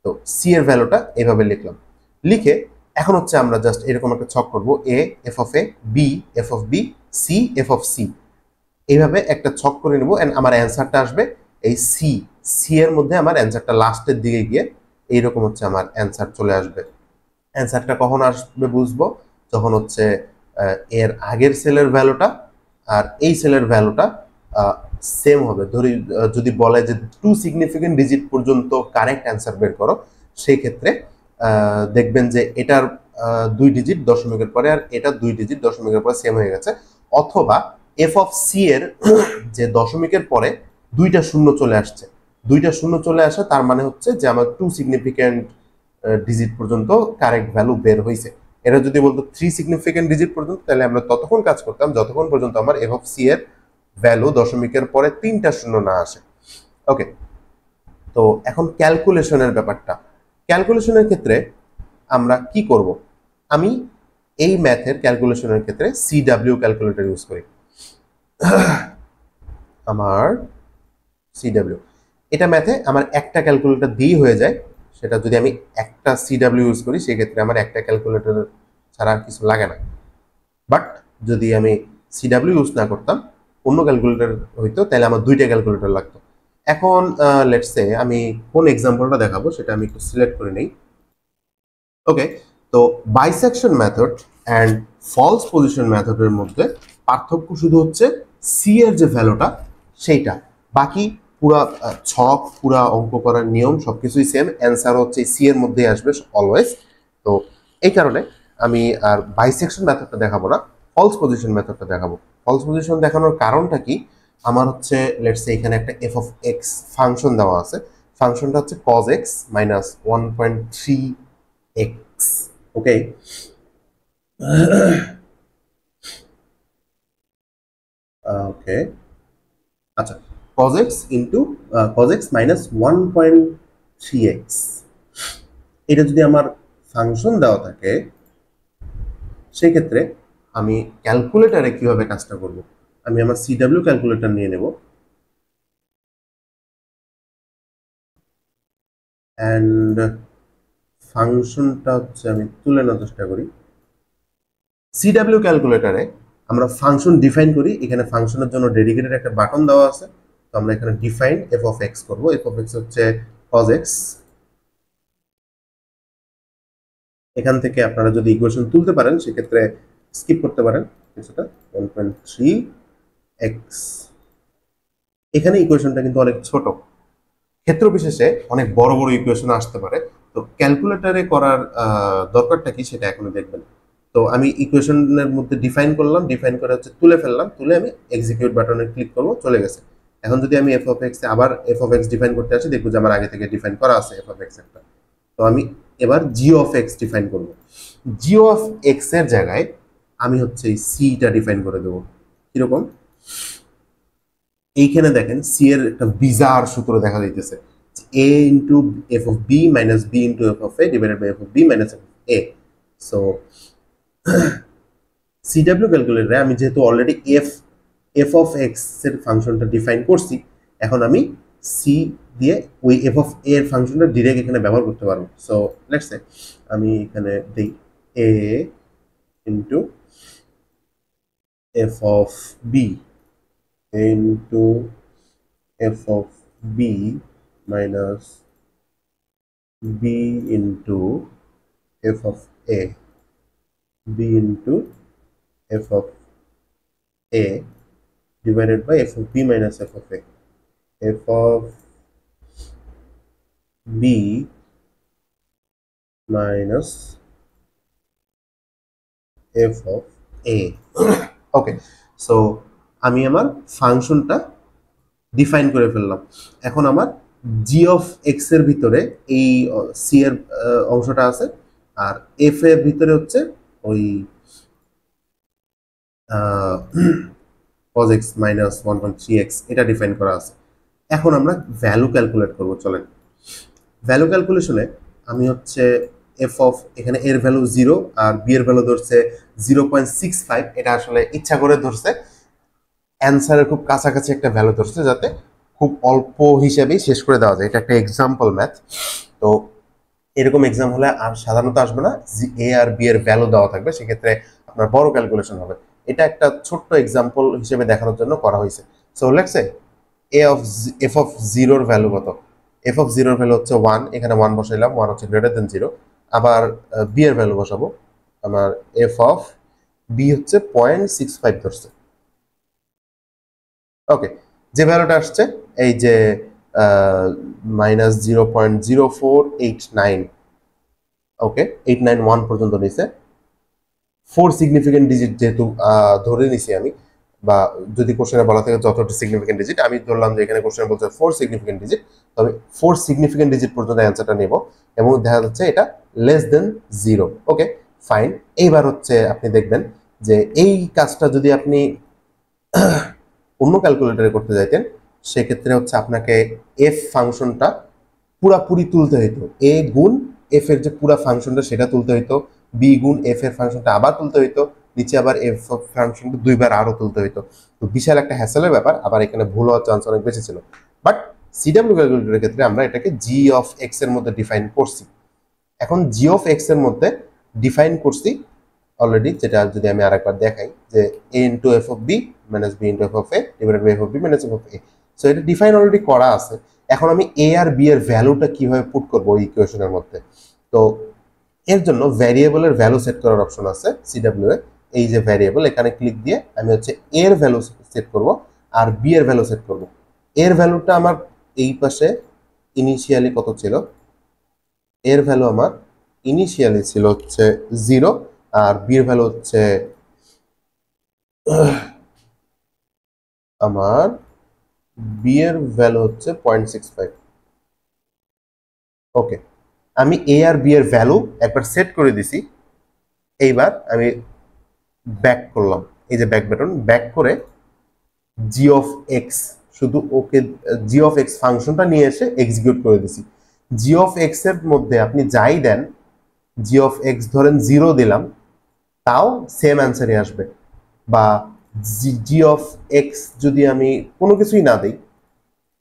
তো সি এর ভ্যালুটা এইভাবে লিখলাম। লিখে এখন হচ্ছে আমরা জাস্ট এরকম একটা ছক করব, a f of A, b f of b, c f of c, এইভাবে একটা ছক করে নেব। এন্ড আমার অ্যান্সারটা আসবে এই সি, সি এর মধ্যে আমার অ্যান্সারটা লাস্টের দিকে গিয়ে এইরকম হচ্ছে আমার অ্যান্সার চলে আসবে। অ্যান্সারটা কখন আসবে বুঝবো যখন হচ্ছে এর আগের সেলের ভ্যালুটা আর এই সেলের ভ্যালুটা সেম হবে। ধরি যদি বলে যে 2 সিগনিফিকেন্ট ডিজিট পর্যন্ত কারেক্ট অ্যান্সার বের করো, সেই ক্ষেত্রে দেখবেন যে এটার 2 ডিজিট দশমিকের পরে আর এটা 2 ডিজিট দশমিকের পরে সেম হয়ে গেছে। অথবা এফ অফ সি এর যে দশমিকের পরে 2টা শূন্য চলে আসছে, 2টা শূন্য চলে আসে, তার মানে হচ্ছে যে আমার 2 সিগনিফিকেন্ট ডিজিট পর্যন্ত কারেক্ট ভ্যালু বের হয়েছে। এটা যদি বলতো 3 সিগনিফিকেন্ট ডিজিট পর্যন্ত, তাহলে আমরা ততক্ষণ কাজ করতাম যতক্ষণ পর্যন্ত আমার এফ অফ সি এর ভ্যালু দশমিকের পরে 3টা শূন্য না আসে। ওকে, তো এখন ক্যালকুলেশনের ব্যাপারটা, ক্যালকুলেশনের ক্ষেত্রে আমরা কি করব? আমি এই ম্যাথের ক্যালকুলেশনের ক্ষেত্রে সিডাব্লিউ ক্যালকুলেটর ইউজ করি। আমার সিডাব্লিউ, এটা ম্যাথে আমার একটা ক্যালকুলেটর দিয়েই হয়ে যায়। সেটা যদি আমি একটা সিডাব্লিউ ইউজ করি সেক্ষেত্রে আমার একটা ক্যালকুলেটর ছাড়া আর কিছু লাগে না। বাট যদি আমি সিডাব্লিউ ইউজ না করতাম, অন্য ক্যালকুলেটর হইতো, তাহলে আমার 2টা ক্যালকুলেটর লাগতো। এখন লেটস সে আমি কোন এক্সাম্পলটা দেখাবো সেটা আমি একটু সিলেক্ট করে নেই। ওকে, তো bisection method and false position মেথডের মধ্যে পার্থক্য শুধু হচ্ছে সি এর যে ভ্যালুটা সেইটা, বাকি পুরা ছক, পুরা অঙ্ক করার নিয়ম সবকিছুই সেম, অ্যান্সার হচ্ছে সি এর মধ্যেই আসবে অলওয়েজ। তো এই কারণে আমি আর বাইসেকশন মেথডটা দেখাবো না, ফলস পজিশন মেথডটা দেখাবো। ফলস পজিশন দেখানোর কারণটা কি, আমার হচ্ছে লেটস সে এখানে একটা এফ অফ এক্স ফাংশন দেওয়া আছে, ফাংশনটা হচ্ছে cos x minus 1.3 x. Okay. Okay. আচ্ছা, cos x into cos x minus 1.3x, এটা যদি আমার ফাংশন দেওয়া থাকে সেই ক্ষেত্রে আমি ক্যালকুলেটরে কিভাবে কাজটা করব? আমি আমার সিডাব্লিউ ক্যালকুলেটর নিয়ে নেব অ্যান্ড ফাংশনটা হচ্ছে আমি তুলে নেওয়ার চেষ্টা করি। সিডাব্লিউ ক্যালকুলেটরে আমরা ফাংশন ডিফাইন করি, এখানে ফাংশনের জন্য ডেডিকেটেড একটা বাটন দেওয়া আছে। তো আমরা এখানে ডিফাইন এফ অফ এক্স করবো, এফ অফ এক্স হচ্ছে cos x। এখান থেকে আপনারা যদি ইকুয়েশন তুলতে পারেন সেক্ষেত্রে স্কিপ করতে পারেন কিছুটা, 1.3x। এখানে ইকুয়েশনটা কিন্তু অনেক ছোট, ক্ষেত্র বিশেষে অনেক বড় বড় ইকুয়েশন আসতে পারে। তো ক্যালকুলেটরে করার দরকারটা কি সেটা এখনো দেখবেন। তো আমি ইকুয়েশনের মধ্যে ডিফাইন করলাম, ডিফাইন করে হচ্ছে তুলে ফেললাম, তুলে আমি এক্সিকিউট বাটনে ক্লিক করবো, চলে গেছে। এখন যদি আমি এফ অফ এক্স আবার এফ অফ এক্স ডিফাইন করতে আসি, দেখবো যে আমার আগে থেকে ডিফাইন করা আছে এফ অফ এক্স একটা। তো আমি এবার জি অফ এক্স ডিফাইন করব। জি অফ এক্স এর জায়গায় আমি হচ্ছে এই সিটা ডিফাইন করে দেবো। কিরকম? এইখানে দেখেন সি এর একটা বিজার সূত্র দেখা যাইতেছে, A into F of B minus B into F of A divided by F of B minus F of A. So CW ক্যালকুলেটরে আমি যেহেতু অলরেডি এফ অফ এক্স এর ফাংশনটা ডিফাইন করছি, এখন আমি সি দিয়ে ওই এফ অফ এ এর ফাংশনটা ডিরেক্ট এখানে ব্যবহার করতে পারবো। সো লেটস সে আমি এখানে দিই A into F of B into F of B minus B into F of A, B into F of A divided by f of b minus f of a. f of b minus f of a. Okay, so আমি আমার ফাংশনটা define করে ফেললাম। এখন আমার জি of x এর ভিতরে এই সি এর অংশটা আছে, আর এফ এর ভিতরে হচ্ছে ওই cos x minus 1.3x এটা ডিফাইন করা আছে। এখন আমরা ভ্যালু ক্যালকুলেট করব। চলেন, ভ্যালু ক্যালকুলেশনে আমি হচ্ছে এফ অফ এখানে এর ভ্যালু 0 আর বি এর ভ্যালু ধরছে 0.65। এটা আসলে ইচ্ছা করে ধরছে, অ্যান্সারের খুব কাছাকাছি একটা ভ্যালু ধরছে যাতে খুব অল্প হিসেবেই শেষ করে দেওয়া যায়। এটা একটা এক্সাম্পল ম্যাথ। তো এরকম এক্সাম হলে আর সাধারণত আসবে না, এ আর বি এর ভ্যালু দেওয়া থাকবে, সেক্ষেত্রে আপনার বড় ক্যালকুলেশন হবে। এটা একটা ছোট্ট এক্সাম্পল হিসেবে দেখানোর জন্য করা হয়েছে। So let's say F of জিরোর ভ্যালু কত? এফ অফ জিরোর ভ্যালু হচ্ছে 1, এখানে 1 বসাইলাম, 1 হচ্ছে গ্রেটার দেন 0। আবার বি এর ভ্যালু বসাবো, আমার এফ অফ বি হচ্ছে 0.65 ধরছে। ওকে, যে ভ্যালুটা আসছে এই যে -0.0489, ওকে 891 পর্যন্ত নিছে। 4 সিগনিফিকেন্ট ডিজিট যেহেতু ধরে নিছি আমি, বা যদি কোশ্চেনে বলা থাকে যতটা সিগনিফিকেন্ট ডিজিট, আমি ধরলাম যে এখানে কোশ্চেনে বলছে 4 সিগনিফিকেন্ট ডিজিট, তবে 4 সিগনিফিকেন্ট ডিজিট পর্যন্ত অ্যান্সারটা নেব এবং দেখা যাচ্ছে এটা লেস দেন 0। Okay fine. এইবার হচ্ছে আপনি দেখবেন যে এই কাজটা যদি আপনি অন্য ক্যালকুলেটরে করতে যাইতেন, সেক্ষেত্রে হচ্ছে আপনাকে এফ ফাংশনটা পুরাপুরি তুলতে হইতো, এ গুণ এফ এর যে পুরা ফাংশনটা সেটা তুলতে হইতো, বি গুণ এফ এর ফাংশনটা আবার তুলতে হইতো, নিচে আবার এফ ফাংশনটা দুইবার আরো তুলতে হইতো। তো বিশাল একটা হ্যাসেলের ব্যাপার, আবার এখানে ভুল হওয়ার চান্স অনেক বেশি ছিল। বাট সিডাব্লিউ ক্যালকুলেটরের ক্ষেত্রে আমরা এটাকে জি অফ এক্স এর মধ্যে ডিফাইন করছি। এখন জি অফ এক্স এর মধ্যে ডিফাইন করছি অলরেডি, যেটা যদি আমি আরেকবার দেখাই যে A into F of B minus B into F of A divided by F of B minus F of A. So এটা ডিফাইন অলরেডি করা আছে। এখন আমি এ আর বি এর ভ্যালুটা কিভাবে পুট করবো এই ইকুয়েশনের মধ্যে? তো এর জন্য ভ্যারিয়েবলের ভ্যালু সেট করার অপশন আছে সিডাব্লিউ এ। এই যে ভ্যারিয়েবল, এখানে ক্লিক দিয়ে আমি হচ্ছে এর ভ্যালু সেট করব আর বি এর ভ্যালু সেট করব। এর ভ্যালুটা আমার এই পাশে ইনিশিয়ালি কত ছিল? এর ভ্যালু আমার ইনিশিয়ালি ছিল হচ্ছে 0, আর বি এর ভ্যালু হচ্ছে আমার বি এর ভ্যালু হচ্ছে 0.65। ওকে, আমি এ আর বি এর ভ্যালু একবার সেট করে দিছি। এইবার আমি ব্যাক করলাম, এই যে ব্যাক বাটন, ব্যাক করে জি অফ এক্স, শুধু ওকে জি অফ এক্স ফাংশনটা নিয়ে এসে এক্সিকিউট করে দিছি। জি অফ এক্স এর মধ্যে আপনি যাই দেন, জি অফ এক্স ধরেন 0 দিলাম, তাও সেম অ্যান্সারই আসবে। বা জি অফ এক্স যদি আমি কোনো কিছুই না দিই,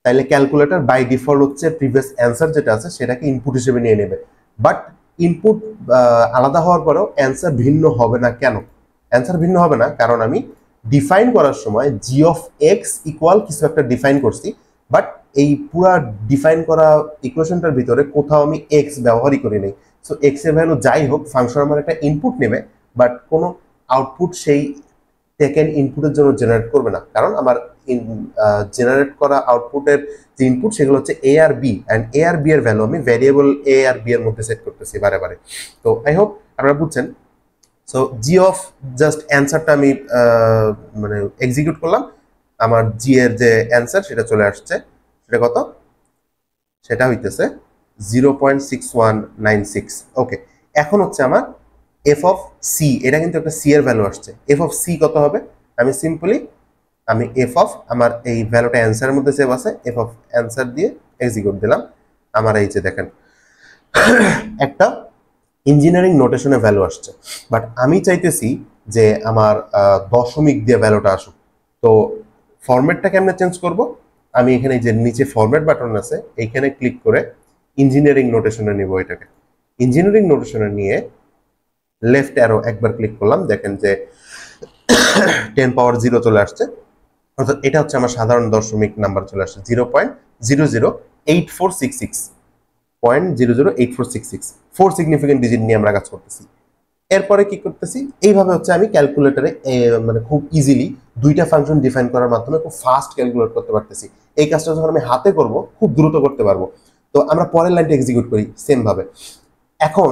তাহলে ক্যালকুলেটর বাই ডিফল্ট হচ্ছে প্রিভিয়াস অ্যান্সার যেটা আছে সেটাকে ইনপুট হিসেবে নিয়ে নেবে। বাট ইনপুট আলাদা হওয়ার পরেও অ্যান্সার ভিন্ন হবে না। কেন অ্যান্সার ভিন্ন হবে না? কারণ আমি ডিফাইন করার সময় জি অফ এক্স ইকুয়াল কিছু একটা ডিফাইন করছি, বাট এই পুরা ডিফাইন করা ইকুয়েশনটার ভিতরে কোথাও আমি এক্স ব্যবহারই করি নাই। সো এক্স এর ভ্যালু যাই হোক, ফাংশন আমার একটা ইনপুট নেবে, বাট কোনো আউটপুট সেই টেকেন ইনপুটের জন্য জেনারেট করবে না, কারণ আমার জেনারেট করা আউটপুটের যে ইনপুট সেগুলো হচ্ছে এ আর বি, অ্যান্ড এ আর বি এর ভ্যালু আমি ভ্যারিয়েবল এ আর বি এর মধ্যে সেট করতেছি বারে বারে। তো আই হোপ আপনারা বুঝছেন। সো জি অফ জাস্ট অ্যান্সারটা আমি মানে এক্সিকিউট করলাম, আমার জি এর যে অ্যান্সার সেটা চলে আসছে, সেটা কত, সেটা হইতেছে 0.6196। ওকে, এখন হচ্ছে আমার এফ অফ সি, এটা কিন্তু একটা সি এর ভ্যালু আসছে, এফ অফ সি কত হবে, আমি সিম্পলি আমি এফ অফ আমার এই ভ্যালুটা অ্যান্সারের মধ্যে সেভ আছে, এফ অফ অ্যান্সার দিয়ে এক্সিকিউট দিলাম। আমার এই যে দেখেন একটা ইঞ্জিনিয়ারিং নোটেশনের ভ্যালু আসছে, বাট আমি চাইতেছি যে আমার দশমিক দিয়ে ভ্যালুটা আসুক। তো ফরম্যাটটা কেমনে চেঞ্জ করব, আমি এখানে যে নিচে ফরম্যাট বাটন আছে এইখানে ক্লিক করে ইঞ্জিনিয়ারিং নোটেশনে নিব, এটাকে ইঞ্জিনিয়ারিং নোটেশনে নিয়ে লেফট অ্যারো একবার ক্লিক করলাম, দেখেন যে 10 পাওয়ার 0 চলে আসছে, অর্থাৎ এটা হচ্ছে আমার সাধারণ দশমিক নাম্বার চলে আসছে 0.008466, 0.008466, 4 সিগনিফিকেন্ট ডিজিট নিয়ে আমরা কাজ করতেছি। এরপরে কি করতেছি, এইভাবে হচ্ছে আমি ক্যালকুলেটরে মানে খুব ইজিলি দুইটা ফাংশন ডিফাইন করার মাধ্যমে খুব ফাস্ট ক্যালকুলেট করতে পারতেছি। এই কাজটা যখন আমি হাতে করব খুব দ্রুত করতে পারবো। তো আমরা পরের লাইনটা এক্সিকিউট করি সেম ভাবে। এখন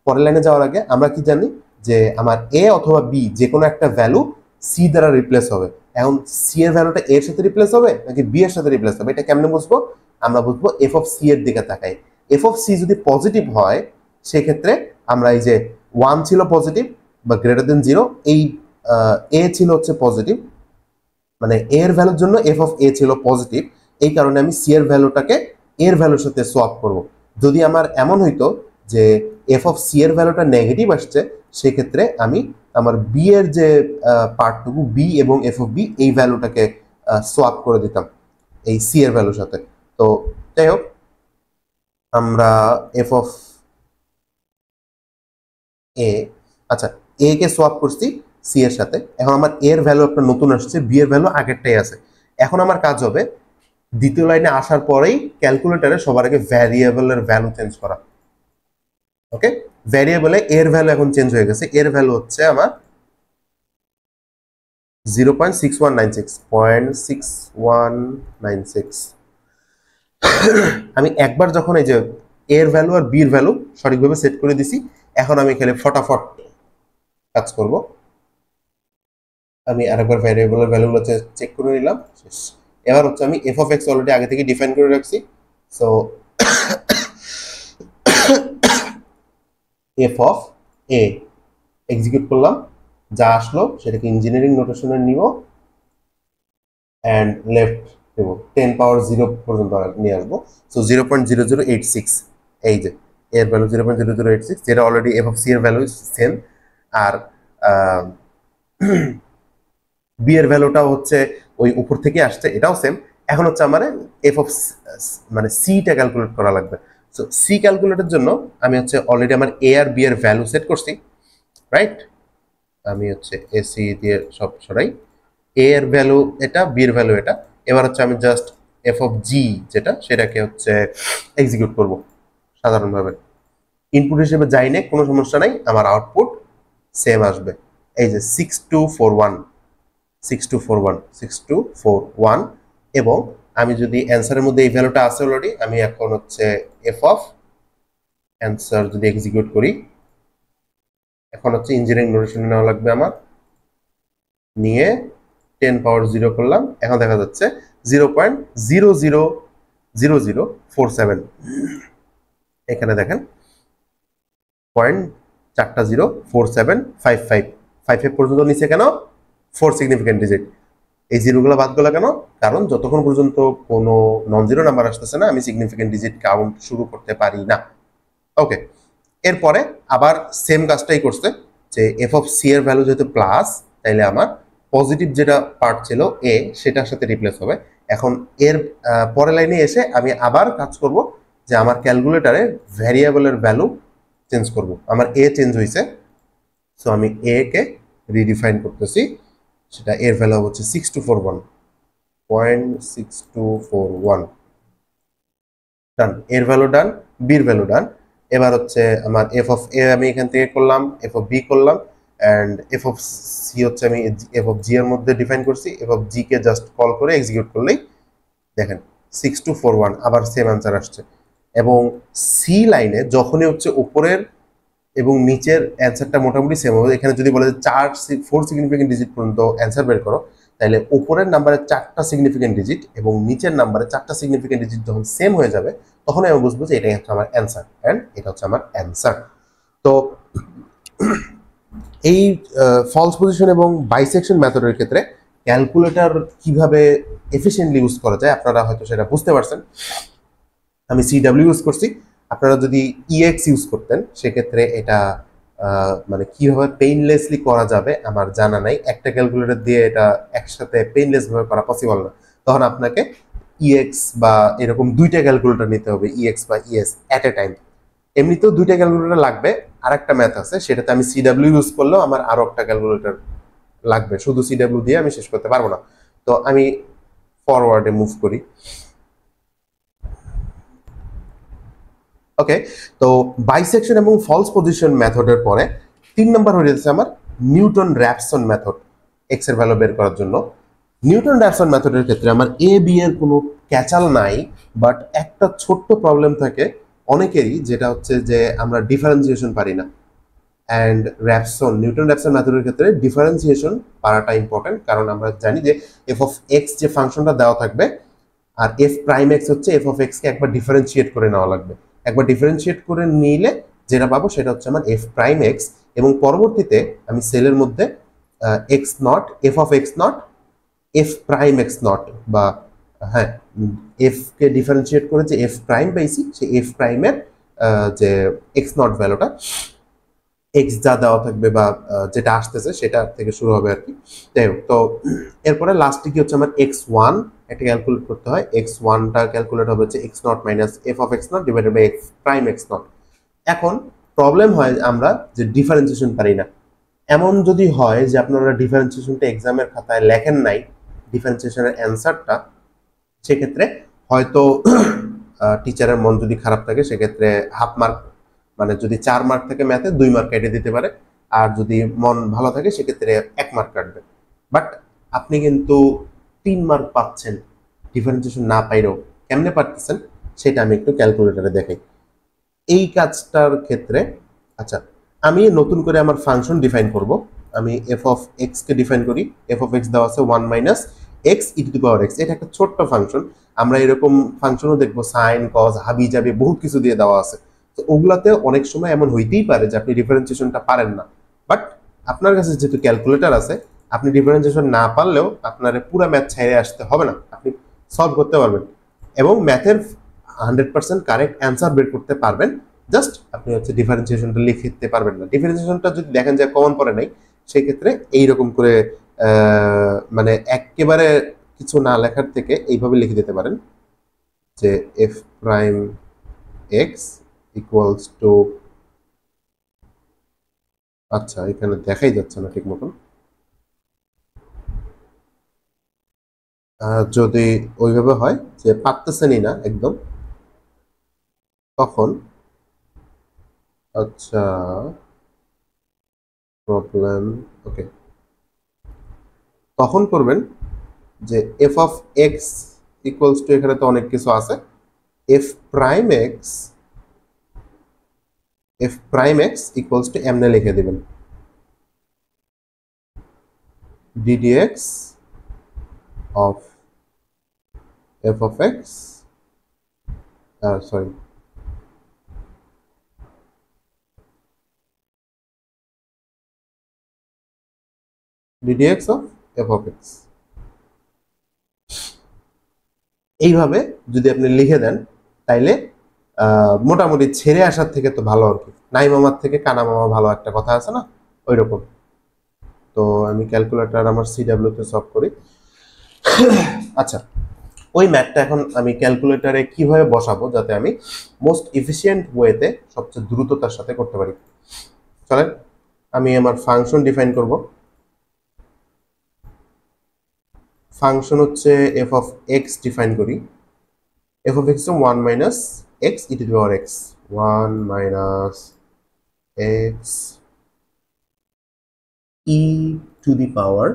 পরের লাইনে যাওয়ার আগে আমরা কি জানি যে আমার এ অথবা বি যে কোনো একটা ভ্যালু সি দ্বারা রিপ্লেস হবে। এখন সি এর ভ্যালুটা এর সাথে রিপ্লেস হবে নাকি বি এর সাথে রিপ্লেস হবে, এটা কেমনে বুঝবো, আমরা বুঝবো এফ অফ সি এর দিকে তাকাই। এফ অফ সি যদি পজিটিভ হয় সেক্ষেত্রে আমরা এই যে 1 ছিল পজিটিভ বা গ্রেটার দেন 0, এই এ ছিল হচ্ছে পজিটিভ, মানে এ এর ভ্যালুর জন্য এফ অফ এ ছিল পজিটিভ, এই কারণে আমি সি এর ভ্যালুটাকে এর ভ্যালুর সাথে সোয়াপ করব। যদি আমার এমন হইতো যে এফ অফ সি এর ভ্যালুটা নেগেটিভ আসছে, সেক্ষেত্রে আমি আমার বি এর যে পার্টটুকু বি এবং এফ অফ বি এই ভ্যালুটাকে সোয়াপ করে দিতাম এই সি এর ভ্যালুর সাথে। তো যাই হোক, আমরা এফ অফ এ, আচ্ছা এ কে সোয়াপ করছি সি এর সাথে, এখন আমার এর ভ্যালু একটা নতুন আসছে, বি এর ভ্যালু আগেরটাই আছে। এখন আমার কাজ হবে দ্বিতীয় লাইনে আসার পরেই ক্যালকুলেটরে সবার আগে ভ্যারিয়েবলের ভ্যালু চেঞ্জ করা। ওকে, ভ্যারিয়েবলে এর ভ্যালু এখন চেঞ্জ হয়ে গেছে, এর ভ্যালু হচ্ছে আমার 0.6196, আমি একবার যখন এই যে এর ভ্যালু আর বির ভ্যালু সঠিকভাবে সেট করে দিছি, এখন আমি এখানে ফটাফট কাজ করব। আমি আরেকবার ভ্যারিয়েবলের ভ্যালুগুলো চেক করে নিলাম, শেষ। এবার হচ্ছে আমি এফ অফ এক্স অলরেডি আগে থেকে ডিফাইন করে রাখছি, so F of A execute করলাম, যা আসলো সেটাকে ইঞ্জিনিয়ারিং নোটেশনে নিব অ্যান্ড লেফট দেব, 10 পাওয়ার 0 পর্যন্ত নিয়ে আসবো। সো 0.0086, এই যে এর ভ্যালু 0.0086, যেটা অলরেডি এফ অফ সি এর ভ্যালু সেম, আর বি এর ভ্যালুটাও হচ্ছে ওই উপর থেকে আসছে, এটাও সেম। এখন হচ্ছে আমার এফ অফ মানে সিটা ক্যালকুলেট করা লাগবে। সো সি ক্যালকুলেটের জন্য আমি হচ্ছে অলরেডি আমার এ আর বি এর ভ্যালু সেট করছি, রাইট। আমি হচ্ছে এসি দিয়ে সব সরাই, এ এর ভ্যালু এটা, বি এর ভ্যালু এটা। এবার হচ্ছে আমি জাস্ট এফ অফ জি যেটা সেটাকে হচ্ছে এক্সিকিউট করব সাধারণভাবে। ইনপুট হিসেবে যাই না, কোনো সমস্যা নাই, আমার আউটপুট সেম আসবে। এই যে 6241 এবং আমি যদি অ্যান্সারের মধ্যে এই ভ্যালুটা আছে অলরেডি, আমি এখন হচ্ছে এফ অফ অ্যান্সার যদি এক্সিকিউট করি, এখন হচ্ছে ইঞ্জিনিয়ারিং নোটেশনে নেওয়া লাগবে আমার, নিয়ে 10 পাওয়ার 0 করলাম, এখন দেখা যাচ্ছে 0.000047, এখানে দেখেন 0.4 পর্যন্ত নিচে কেন, 4 সিগনিফিকেন্ট ডিজিট। এই জিরোগুলো বাদ গেল কেন, কারণ যতক্ষণ পর্যন্ত কোনো নন জিরো নাম্বার আসতেছে না আমি সিগনিফিকেন্ট ডিজিট কাউন্ট শুরু করতে পারি না। ওকে, এরপরে আবার সেম কাজটাই করছে যে এফ অফ সি এর ভ্যালু যেহেতু প্লাস, তাইলে আমার পজিটিভ যেটা পার্ট ছিল এ সেটার সাথে রিপ্লেস হবে। এখন এর পরের লাইনে এসে আমি আবার কাজ করব যে আমার ক্যালকুলেটারে ভ্যারিয়েবলের ভ্যালু চেঞ্জ করব। আমার এ চেঞ্জ হয়েছে, সো আমি এ কে রিডিফাইন করতেছি, সেটা এর ভ্যালু হচ্ছে 6241.6241, ডান। এর ভ্যালু ডান, বির ভ্যালু ডান। এবার হচ্ছে আমার এফ অফ এ আমি এখান থেকে করলাম, এফ অফ বি করলাম, অ্যান্ড এফ অফ সি হচ্ছে আমি এফ অফ জি এর মধ্যে ডিফাইন করছি। F of G K just call করে এক্সিকিউট করলেই দেখেন 6241 আবার সেম আনসার আসছে। এবং সি লাইনে যখনই হচ্ছে উপরের এবং নিচের অ্যান্সারটা মোটামুটি সেম হবে, এখানে যদি বলে যে 4 4 সিগনিফিকেন্ট ডিজিট পর্যন্ত অ্যান্সার বের করো, তাহলে উপরের নাম্বারের 4টা সিগনিফিকেন্ট ডিজিট এবং নিচের নাম্বারের 4টা সিগনিফিকেন্ট ডিজিট যখন সেম হয়ে যাবে তখন আমি বুঝবো যে এটাই হচ্ছে আমার অ্যান্সার, অ্যান্ড এটা হচ্ছে আমার অ্যান্সার। তো এই ফলস পজিশন এবং বাইসেকশন মেথডের ক্ষেত্রে ক্যালকুলেটর কিভাবে এফিশিয়েন্টলি ইউজ করা যায় আপনারা হয়তো সেটা বুঝতে পারছেন। আমি সিডব্লিউ ইউজ করছি, আপনারা যদি ইএক্স ইউজ করতেন সেক্ষেত্রে এটা মানে কিভাবে পেইনলেসলি করা যাবে আমার জানা নাই। একটা ক্যালকুলেটর দিয়ে এটা একসাথে পেইনলেস ভাবে করা পসিবল না, তখন আপনাকে ইএক্স বা এরকম দুইটা ক্যালকুলেটর নিতে হবে, ইএক্স বা ইএস অ্যাট এ টাইম। এমনিতেও দুইটা ক্যালকুলেটর লাগবে, আর একটা ম্যাথ আছে সেটাতে আমি সিডব্লিউ ইউজ করলেও আমার আরো একটা ক্যালকুলেটর লাগবে, শুধু সিডব্লিউ দিয়ে আমি শেষ করতে পারবো না। তো আমি ফরওয়ার্ডে মুভ করি। ওকে, তো বাইসেকশন এবং ফলস পজিশন মেথডের পরে 3 নম্বর হয়ে যাচ্ছে আমার নিউটন র্যাপসন মেথড এক্স এর ভ্যালু বের করার জন্য। নিউটন র্যাপসন মেথডের ক্ষেত্রে আমার এ বি এর কোনো ক্যাচাল নাই, বাট একটা ছোট্ট প্রবলেম থাকে অনেকেরই, যেটা হচ্ছে যে আমরা ডিফারেন্সিয়েশন পারি না। অ্যান্ড নিউটন র্যাপসন মেথডের ক্ষেত্রে ডিফারেন্সিয়েশন পারাটা ইম্পর্টেন্ট, কারণ আমরা জানি যে এফ অফ এক্স যে ফাংশনটা দেওয়া থাকবে আর এফ প্রাইম এক্স হচ্ছে এফ অফ এক্স কে একবার ডিফারেন্সিয়েট করে নেওয়া লাগবে। একবার ডিফারেন্সিয়েট করে নিলে যেটা পাবো সেটা হচ্ছে আমার এফ প্রাইম এক্স, এবং পরবর্তীতে আমি সেলের মধ্যে x not F of x not f prime x not, বা হ্যাঁ এফ কে ডিফারেন্সিয়েট করে যে এফ প্রাইম পাইছি সেই এফ প্রাইমের যে এক্স নট ভ্যালুটা এক্স যা দেওয়া থাকবে বা যেটা আসতেছে সেটা থেকে শুরু হবে আর কি। যাই হোক, তো এরপরে লাস্টে কি হচ্ছে আমার এক্স ওয়ান একটা ক্যালকুলেট করতে হয়। এক্স ওয়ানটা ক্যালকুলেট হবে হচ্ছে x not minus F of x nought divided by x prime x nought. এখন প্রবলেম হয় আমরা যে ডিফারেন্সিয়েশন পারি না। এমন যদি হয় যে আপনারা ডিফারেন্সিয়েশনটা এক্সামের খাতায় লেখেন নাই ডিফারেন্সিয়েশনের অ্যান্সারটা, সেক্ষেত্রে হয়তো টিচারের মন যদি খারাপ থাকে সেক্ষেত্রে হাফ মার্ক, মানে যদি 4 মার্ক থাকে ম্যাথে 2 মার্ক কেটে দিতে পারে, আর যদি মন ভালো থাকে সেক্ষেত্রে 1 মার্ক কাটবে। বাট আপনি কিন্তু 3 মার্ক পাচ্ছেন ডিফারেন্সিয়েশন না পাইলেও। কেমনে পারতেছেন সেটা আমি একটু ক্যালকুলেটরে দেখাই। এই কাজটার ক্ষেত্রে আচ্ছা, আমি নতুন করে আমার ফাংশন ডিফাইন করব। আমি F of x K define করি। এফ অফ এক্স দেওয়া আছে 1 minus X E to the power x. এটা একটা ছোট্ট ফাংশন, আমরা এরকম ফাংশনও দেখবো সাইন কজ হাবি জাবি বহুত কিছু দিয়ে দেওয়া আছে। তো ওগুলাতে অনেক সময় এমন হইতেই পারে যে আপনি ডিফারেন্সিয়েশনটা পারেন না, বাট আপনার কাছে যেহেতু ক্যালকুলেটর আছে আপনি ডিফারেন্সিয়েশন না পারলেও আপনার পুরো ম্যাথ ছেড়ে আসতে হবে না, আপনি সলভ করতে পারবেন এবং ম্যাথের 100% কারেক্ট অ্যান্সার বের করতে পারবেন। জাস্ট আপনি হচ্ছে ডিফারেন্সিয়েশনটা লিখতে পারবেন না। ডিফারেন্সিয়েশনটা যদি দেখেন যে কমন পড়ে নাই সেক্ষেত্রে এইরকম করে মানে একেবারে কিছু না লেখার থেকে এইভাবে লিখে দিতে পারেন যে F prime x equals two, আচ্ছা এখানে দেখাই যাচ্ছে না ঠিক মতন, যদি ওইভাবে হয় যে পারতেছেনই না একদম, তখন আচ্ছা প্রবলেম ওকে, তখন করবেন যে F of x equals two, এখানে তো অনেক কিছু আছে, F prime x equals two এমনে লিখে দিবেন ddx of f of x, sorry ddx of f of x। এইভাবে যদি আপনি লিখে দেন তাইলে মোটামুটি ছেড়ে আসার থেকে তো ভালো আর কি, নাই মামার থেকে কানা মামা ভালো একটা কথা আছে না, ওই রকম। তো আমি ক্যালকুলেটর আমার সিডব্লিউ তে সলভ করি। আচ্ছা, ওই ম্যাথটা এখন আমি ক্যালকুলেটরে কিভাবে বসাবো যাতে আমি মোস্ট এফিশিয়েন্ট ওয়েতে সবচেয়ে দ্রুততার সাথে করতে পারি। চলেন আমি আমার ফাংশন ডিফাইন করব। ফাংশন হচ্ছে এফ অফ এক্স ডিফাইন করি। F of X 1 minus X E to the power X, 1 minus X E to the power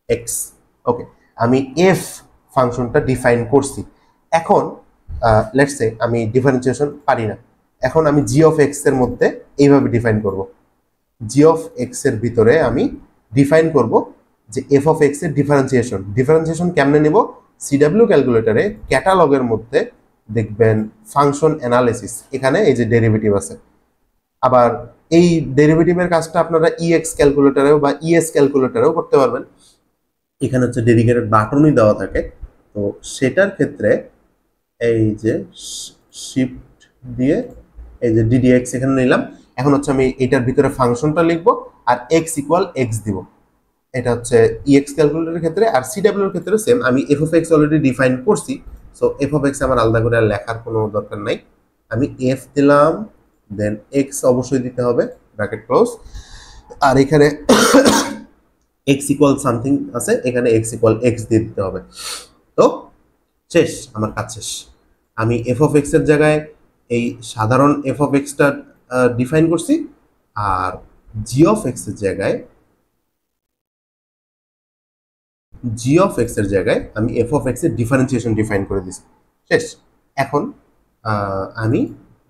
X. Okay, আমি এফ ফাংশনটা ডিফাইন করছি। এখন লেটস সে আমি ডিফারেন্সিয়েশন পারি না, এখন আমি জি অফ এক্স এর মধ্যে এইভাবে ডিফাইন করব। জি অফ এক্স এর ভিতরে আমি ডিফাইন করব F prime x, F prime x equals two F of x plus E to the power x, F prime x equals two E to the power x. যে F of x এর differentiation কেমনে নিব, CW ক্যালকুলেটরে ক্যাটালগের মধ্যে দেখবেন function analysis, এখানে এই যে derivative আছে। আবার এই ডেরিভেটিভের কাজটা আপনারা ইএক্স ক্যালকুলেটরেও বা ইএস ক্যালকুলেটরেও করতে পারবেন। এখানে হচ্ছে ডেডিকেটেড বাটনই দেওয়া থাকে। তো সেটার ক্ষেত্রে এই যে শিফট দিয়ে এই যে ডিডিএক্স এখানে নিলাম। এখন হচ্ছে আমি এটার ভিতরে ফাংশনটা লিখবো আর এক্স ইকুয়াল এক্স দিব। এটা হচ্ছে ইএক্স ক্যালকুলেটরের ক্ষেত্রে। আর সিডাব্লিউ এর ক্ষেত্রে সেম, আমি F of x already define করছি, সো এফ অফ এক্স আমার আলাদা করে লেখার কোনো দরকার নাই। আমি এফ দিলাম, দেন এক্স অবশ্যই দিতে হবে, ব্র্যাকেট ক্লোজ। আর এখানে এক্স ইকুয়াল সামথিং আছে, এখানে এক্স ইকুয়াল এক্স দিয়ে দিতে হবে। তো শেষ, আমার কাজ শেষ। আমি এফ অফ এক্স এর জায়গায় এই সাধারণ এফ অফ এক্সটা ডিফাইন করছি, আর জি অফ এক্স এর জায়গায় আমি এফ অফ এক্স এর ডিফারেন্সিয়েশন ডিফাইন করে দিছি। শেষ। এখন আমি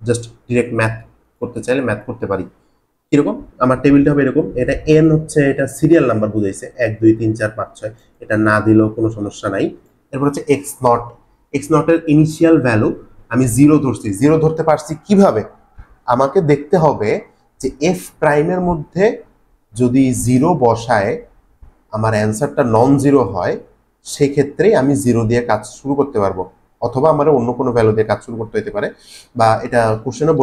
জাস্ট ডিরেক্ট ম্যাথ করতে চাইলে ম্যাথ করতে পারি। কিরকম, আমার টেবিলটা হবে এরকম, এটা এন হচ্ছে এটা সিরিয়াল নাম্বার বুঝাইছে, 1 2 3 4 5 6, এটা না দিলেও কোনো সমস্যা নাই। এরপর হচ্ছে এক্স নট এর ইনিশিয়াল ভ্যালু আমি 0 ধরছি। 0 ধরতে পারছি কিভাবে, আমাকে দেখতে হবে যে এফ প্রাইমের মধ্যে যদি 0 বসায় আমার অ্যান্সারটা নন জিরো হয়, সেক্ষেত্রে আমি 0 দিয়ে কাজ শুরু করতে পারবো, অথবা আমার অন্য কোনো ভ্যালু দিয়ে কাজ শুরু করতে হতে পারে, বা এটা কোশ্চেনও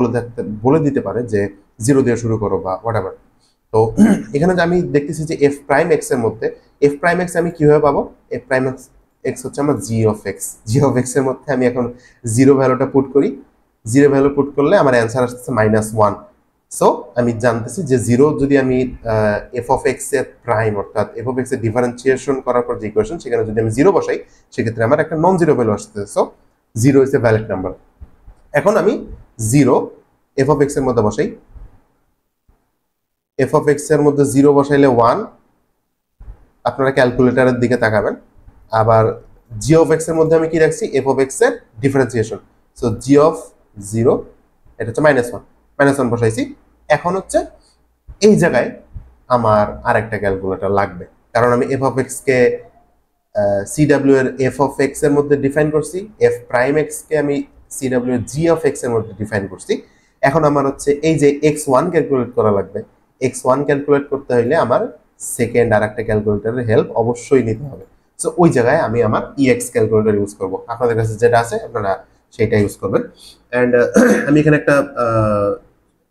বলে দিতে পারে যে 0 দিয়ে শুরু করো বা হোয়াটএভার। তো এখানে আমি দেখতেছি যে এফ প্রাইম এক্স এর মধ্যে এফ প্রাইম এক্স আমি কিভাবে পাবো, এফ প্রাইম এক্স হচ্ছে আমার জি অফ এক্স এর মধ্যে আমি এখন 0 ভ্যালুটা পুট করি। 0 ভ্যালু পুট করলে আমার অ্যান্সার আসছে -1। সো আমি জানতেছি যে 0 যদি আমি এফ অফ এক্স এর প্রাইম অর্থাৎ এফ অফ এক্স এর ডিফারেন্সিয়েশন করার পর যে ইকুয়েশন, সেখানে যদি আমি 0 বসাই, সেক্ষেত্রে আমার একটা নন জিরো ভ্যালু আসতেছে। So 0 is a valid number. এখন আমি 0 এফ অফ এক্স এর মধ্যে বসাই। এফ অফ এক্স এর মধ্যে 0 বসাইলে 1, আপনারা ক্যালকুলেটরের দিকে তাকাবেন। আবার জি অফ এক্স এর মধ্যে আমি কি রাখছি, এফ অফ এক্স এর ডিফারেন্সিয়েশন, সো জি অফ 0 এটা হচ্ছে -1 বসাইছি। এখন হচ্ছে এই জায়গায় আমার আরেকটা ক্যালকুলেটর লাগবে, কারণ আমি F of x K CW এর এফ অফ এক্স এর মধ্যে ডিফাইন করছি, এফ প্রাইম এক্স কে আমি সিডাব্লিউ এর জি অফ এক্স এর মধ্যে ডিফাইন করছি। এখন আমার হচ্ছে এই যে x1 ক্যালকুলেট করা লাগবে। x1 ক্যালকুলেট করতে হলে আমার সেকেন্ড আর একটা ক্যালকুলেটরের হেল্প অবশ্যই নিতে হবে। সো ওই জায়গায় আমি আমার ইএক্স ক্যালকুলেটর ইউজ করব। আপনাদের কাছে যেটা আছে আপনারা সেটা ইউজ করবেন। অ্যান্ড আমি এখানে একটা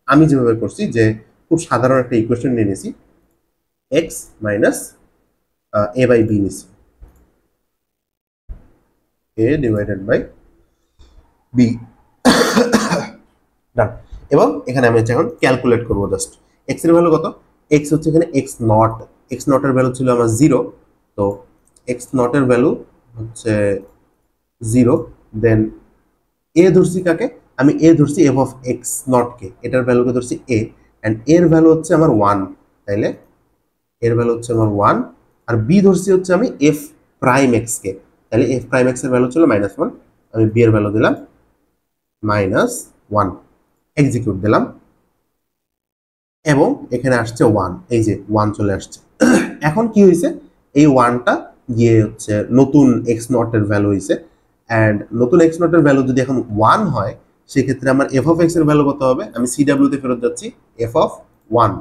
আমি যেভাবে করছি যে খুব সাধারণ একটা ইকুয়েশন নিয়ে নিয়েছি, x minus a by b নিয়েছি, a divided by b, done. এবং এখানে আমি এখন ক্যালকুলেট করবো জাস্ট এক্স এর ভ্যালু কত, এক্স হচ্ছে এখানে এক্স নট এর ভ্যালু ছিল আমার 0, তো এক্স নট এর ভ্যালু হচ্ছে 0। দেন এ ধরছি কাকে, আমি এ ধরছি এফ অফ এক্স নট কে, এটার ভ্যালুকে ধরছি এ, অ্যান্ড এর ভ্যালু হচ্ছে আমার 1, তাইলে এর ভ্যালু হচ্ছে আমার 1। আর বি ধরছি হচ্ছে আমি এফ প্রাইম এক্স কে, তাহলে এফ প্রাইম এক্স এর ভ্যালু ছিল -1, আমি বি এর ভ্যালু দিলাম -1, এক্সিকিউট দিলাম, এবং এখানে আসছে 1, এই যে 1 চলে আসছে। এখন কি হয়েছে, এই 1টা গিয়ে হচ্ছে নতুন এক্স নট এর ভ্যালু হয়েছে, অ্যান্ড নতুন এক্স নট এর ভ্যালু যদি এখন 1 হয়, সেক্ষেত্রে আমার এফ অফ এক্স এর ভ্যালু কত হবে, আমি সিডাব্লিউ তে ফেরত যাচ্ছি, এফ অফ 1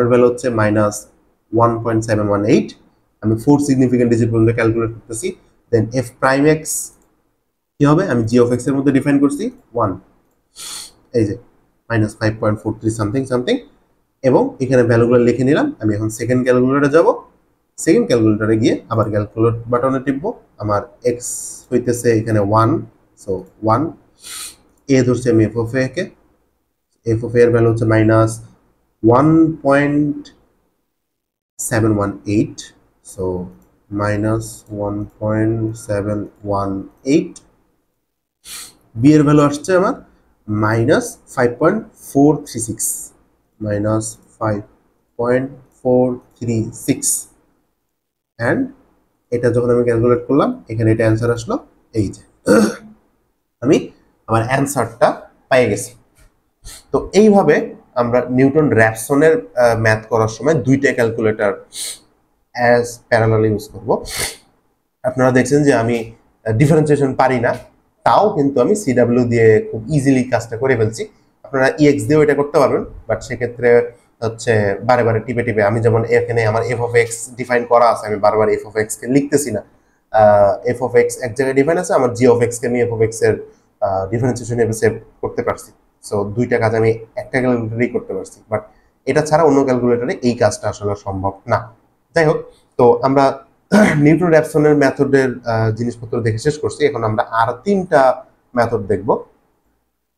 এর ভ্যালু হচ্ছে -1.718, আমি 4 সিগনিফিকেন্ট ডিজিট পর্যন্ত ক্যালকুলেট করতেছি। দেন এফ প্রাইম এক্স কি হবে, আমি জি অফ এক্স এর মধ্যে ডিফাইন করছি 1, এই যে -5.43 সামথিং, এবং এখানে ভ্যালুগুলো লিখে নিলাম। আমি এখন সেকেন্ড ক্যালকুলেটরে যাব, সেকেন্ড ক্যালকুলেটরে গিয়ে আবার ক্যালকুলেট বাটনে টিপবো। আমার এক্স হইতেছে এখানে 1, সো 1, এ ধরছি আমি F of A K, F of এর ভ্যালু হচ্ছে -1.718, সো -1.718, বি এর ভ্যালু আসছে আমার -5.436, -5.436, অ্যান্ড এটা যখন আমি ক্যালকুলেট করলাম, এখানে এটা অ্যান্সার আসলো, এই যে আমি আমার অ্যান্সারটা পেয়ে গেছি। তো এইভাবে আমরা নিউটন র্যাপসনের ম্যাথ করার সময় দুইটা ক্যালকুলেটর অ্যাজ প্যারালাল ইউজ করব। আপনারা দেখছেন যে আমি ডিফারেন্সিয়েশন পারি না, তাও কিন্তু আমি সিডাব্লিউ দিয়ে খুব ইজিলি কাজটা করে ফেলছি। আপনারা ইএক্স দিয়েও এটা করতে পারবেন, বাট সেক্ষেত্রে হচ্ছে বারে বারে টিপে টিপে, আমি যেমন এখানে আমার এফ অফ এক্স ডিফাইন করা আছে, আমি বারবার এফ অফ এক্স কে লিখতেছি না। এফ অফ এক্স এক জায়গায় ডিফাইন আছে, আমার জি অফ এক্স কে আমি এফ অফ এক্স এর ডিফারেন্সিয়েশন সেভ করতে পারছি। সো দুইটা কাজ আমি একটা ক্যালকুলেটরেই করতে পারছি, বাট এটা ছাড়া অন্য ক্যালকুলেটরে এই কাজটা আসলে সম্ভব না। যাই হোক, তো আমরা নিউটন র্যাপসনের মেথডের জিনিসপত্র দেখে শেষ করছি। এখন আমরা আর 3টা মেথড দেখব।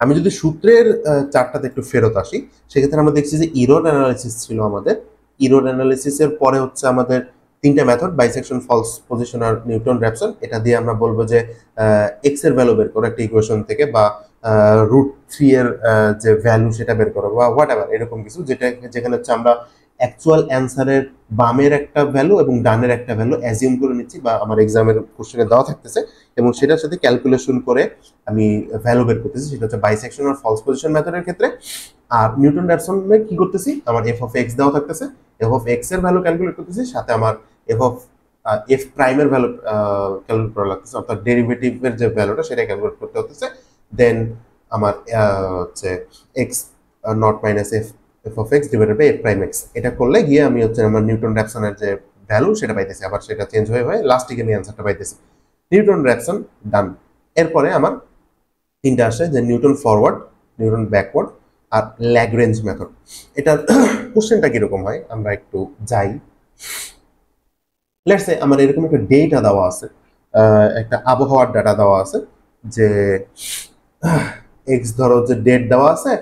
আমি যদি সূত্রের চারটাতে একটু ফেরত আসি, সেক্ষেত্রে আমরা দেখছি যে ইরর অ্যানালিসিস ছিল আমাদের। ইরর অ্যানালিসিসের পরে হচ্ছে আমাদের 3টা মেথড, বাইসেকশন, ফলস পজিশন আর নিউটন র্যাপসন। এটা দিয়ে আমরা বলবো যে এক্স এর ভ্যালু বের করো একটা ইকুয়েশন থেকে, বা √3 এর যে ভ্যালু সেটা বের করো, বা হোয়াট এভার এরকম কিছু, যেখানে হচ্ছে আমরা অ্যাকচুয়াল অ্যান্সারের বামের একটা ভ্যালু এবং ডানের একটা ভ্যালু অ্যাজিউম করে নিচ্ছি, বা আমার এক্সামের কোশ্চেনে দেওয়া থাকতেছে, এবং সেটার সাথে ক্যালকুলেশন করে আমি ভ্যালু বের করতেছি। সেটা হচ্ছে বাইসেকশন আর ফলস পজিশন মেথডের ক্ষেত্রে। আর নিউটন র্যাপসনে কি করতেছি, আমার এফ অফ এক্স দেওয়া থাকতেছে, এফ অফ এক্স এর ভ্যালু ক্যালকুলেট করতেছি, সাথে আমার এফ প্রাইমের ভ্যালু ক্যালকুলেট করা লাগতেছে, অর্থাৎ ডেরিভেটিভের যে ভ্যালুটা সেটা ক্যালকুলেট করতে হতেছে। দেন আমার হচ্ছে x not minus F of x divided by f prime x, এটা করলে গিয়ে আমি হচ্ছে আমার নিউটন র্যাপসনের যে ভ্যালু সেটা পাইতেছি, আবার সেটা চেঞ্জ হয়ে লাস্টে আমি অ্যান্সারটা পাইতেছি। নিউটন র্যাপসন ডান। এরপরে আমার 3টা আসে, যে নিউটন ফরওয়ার্ড, নিউটন ব্যাকওয়ার্ড আর ল্যাগ্রেঞ্জ মেথড। এটার কোশ্চেনটা কিরকম হয় আমরা একটু যাই। লেটস সে আমার এরকম একটা ডেটা দেওয়া আছে, একটা আবহাওয়ার ডাটা দেওয়া আছে, যে এক্স ধরো যে ডেট দেওয়া আছে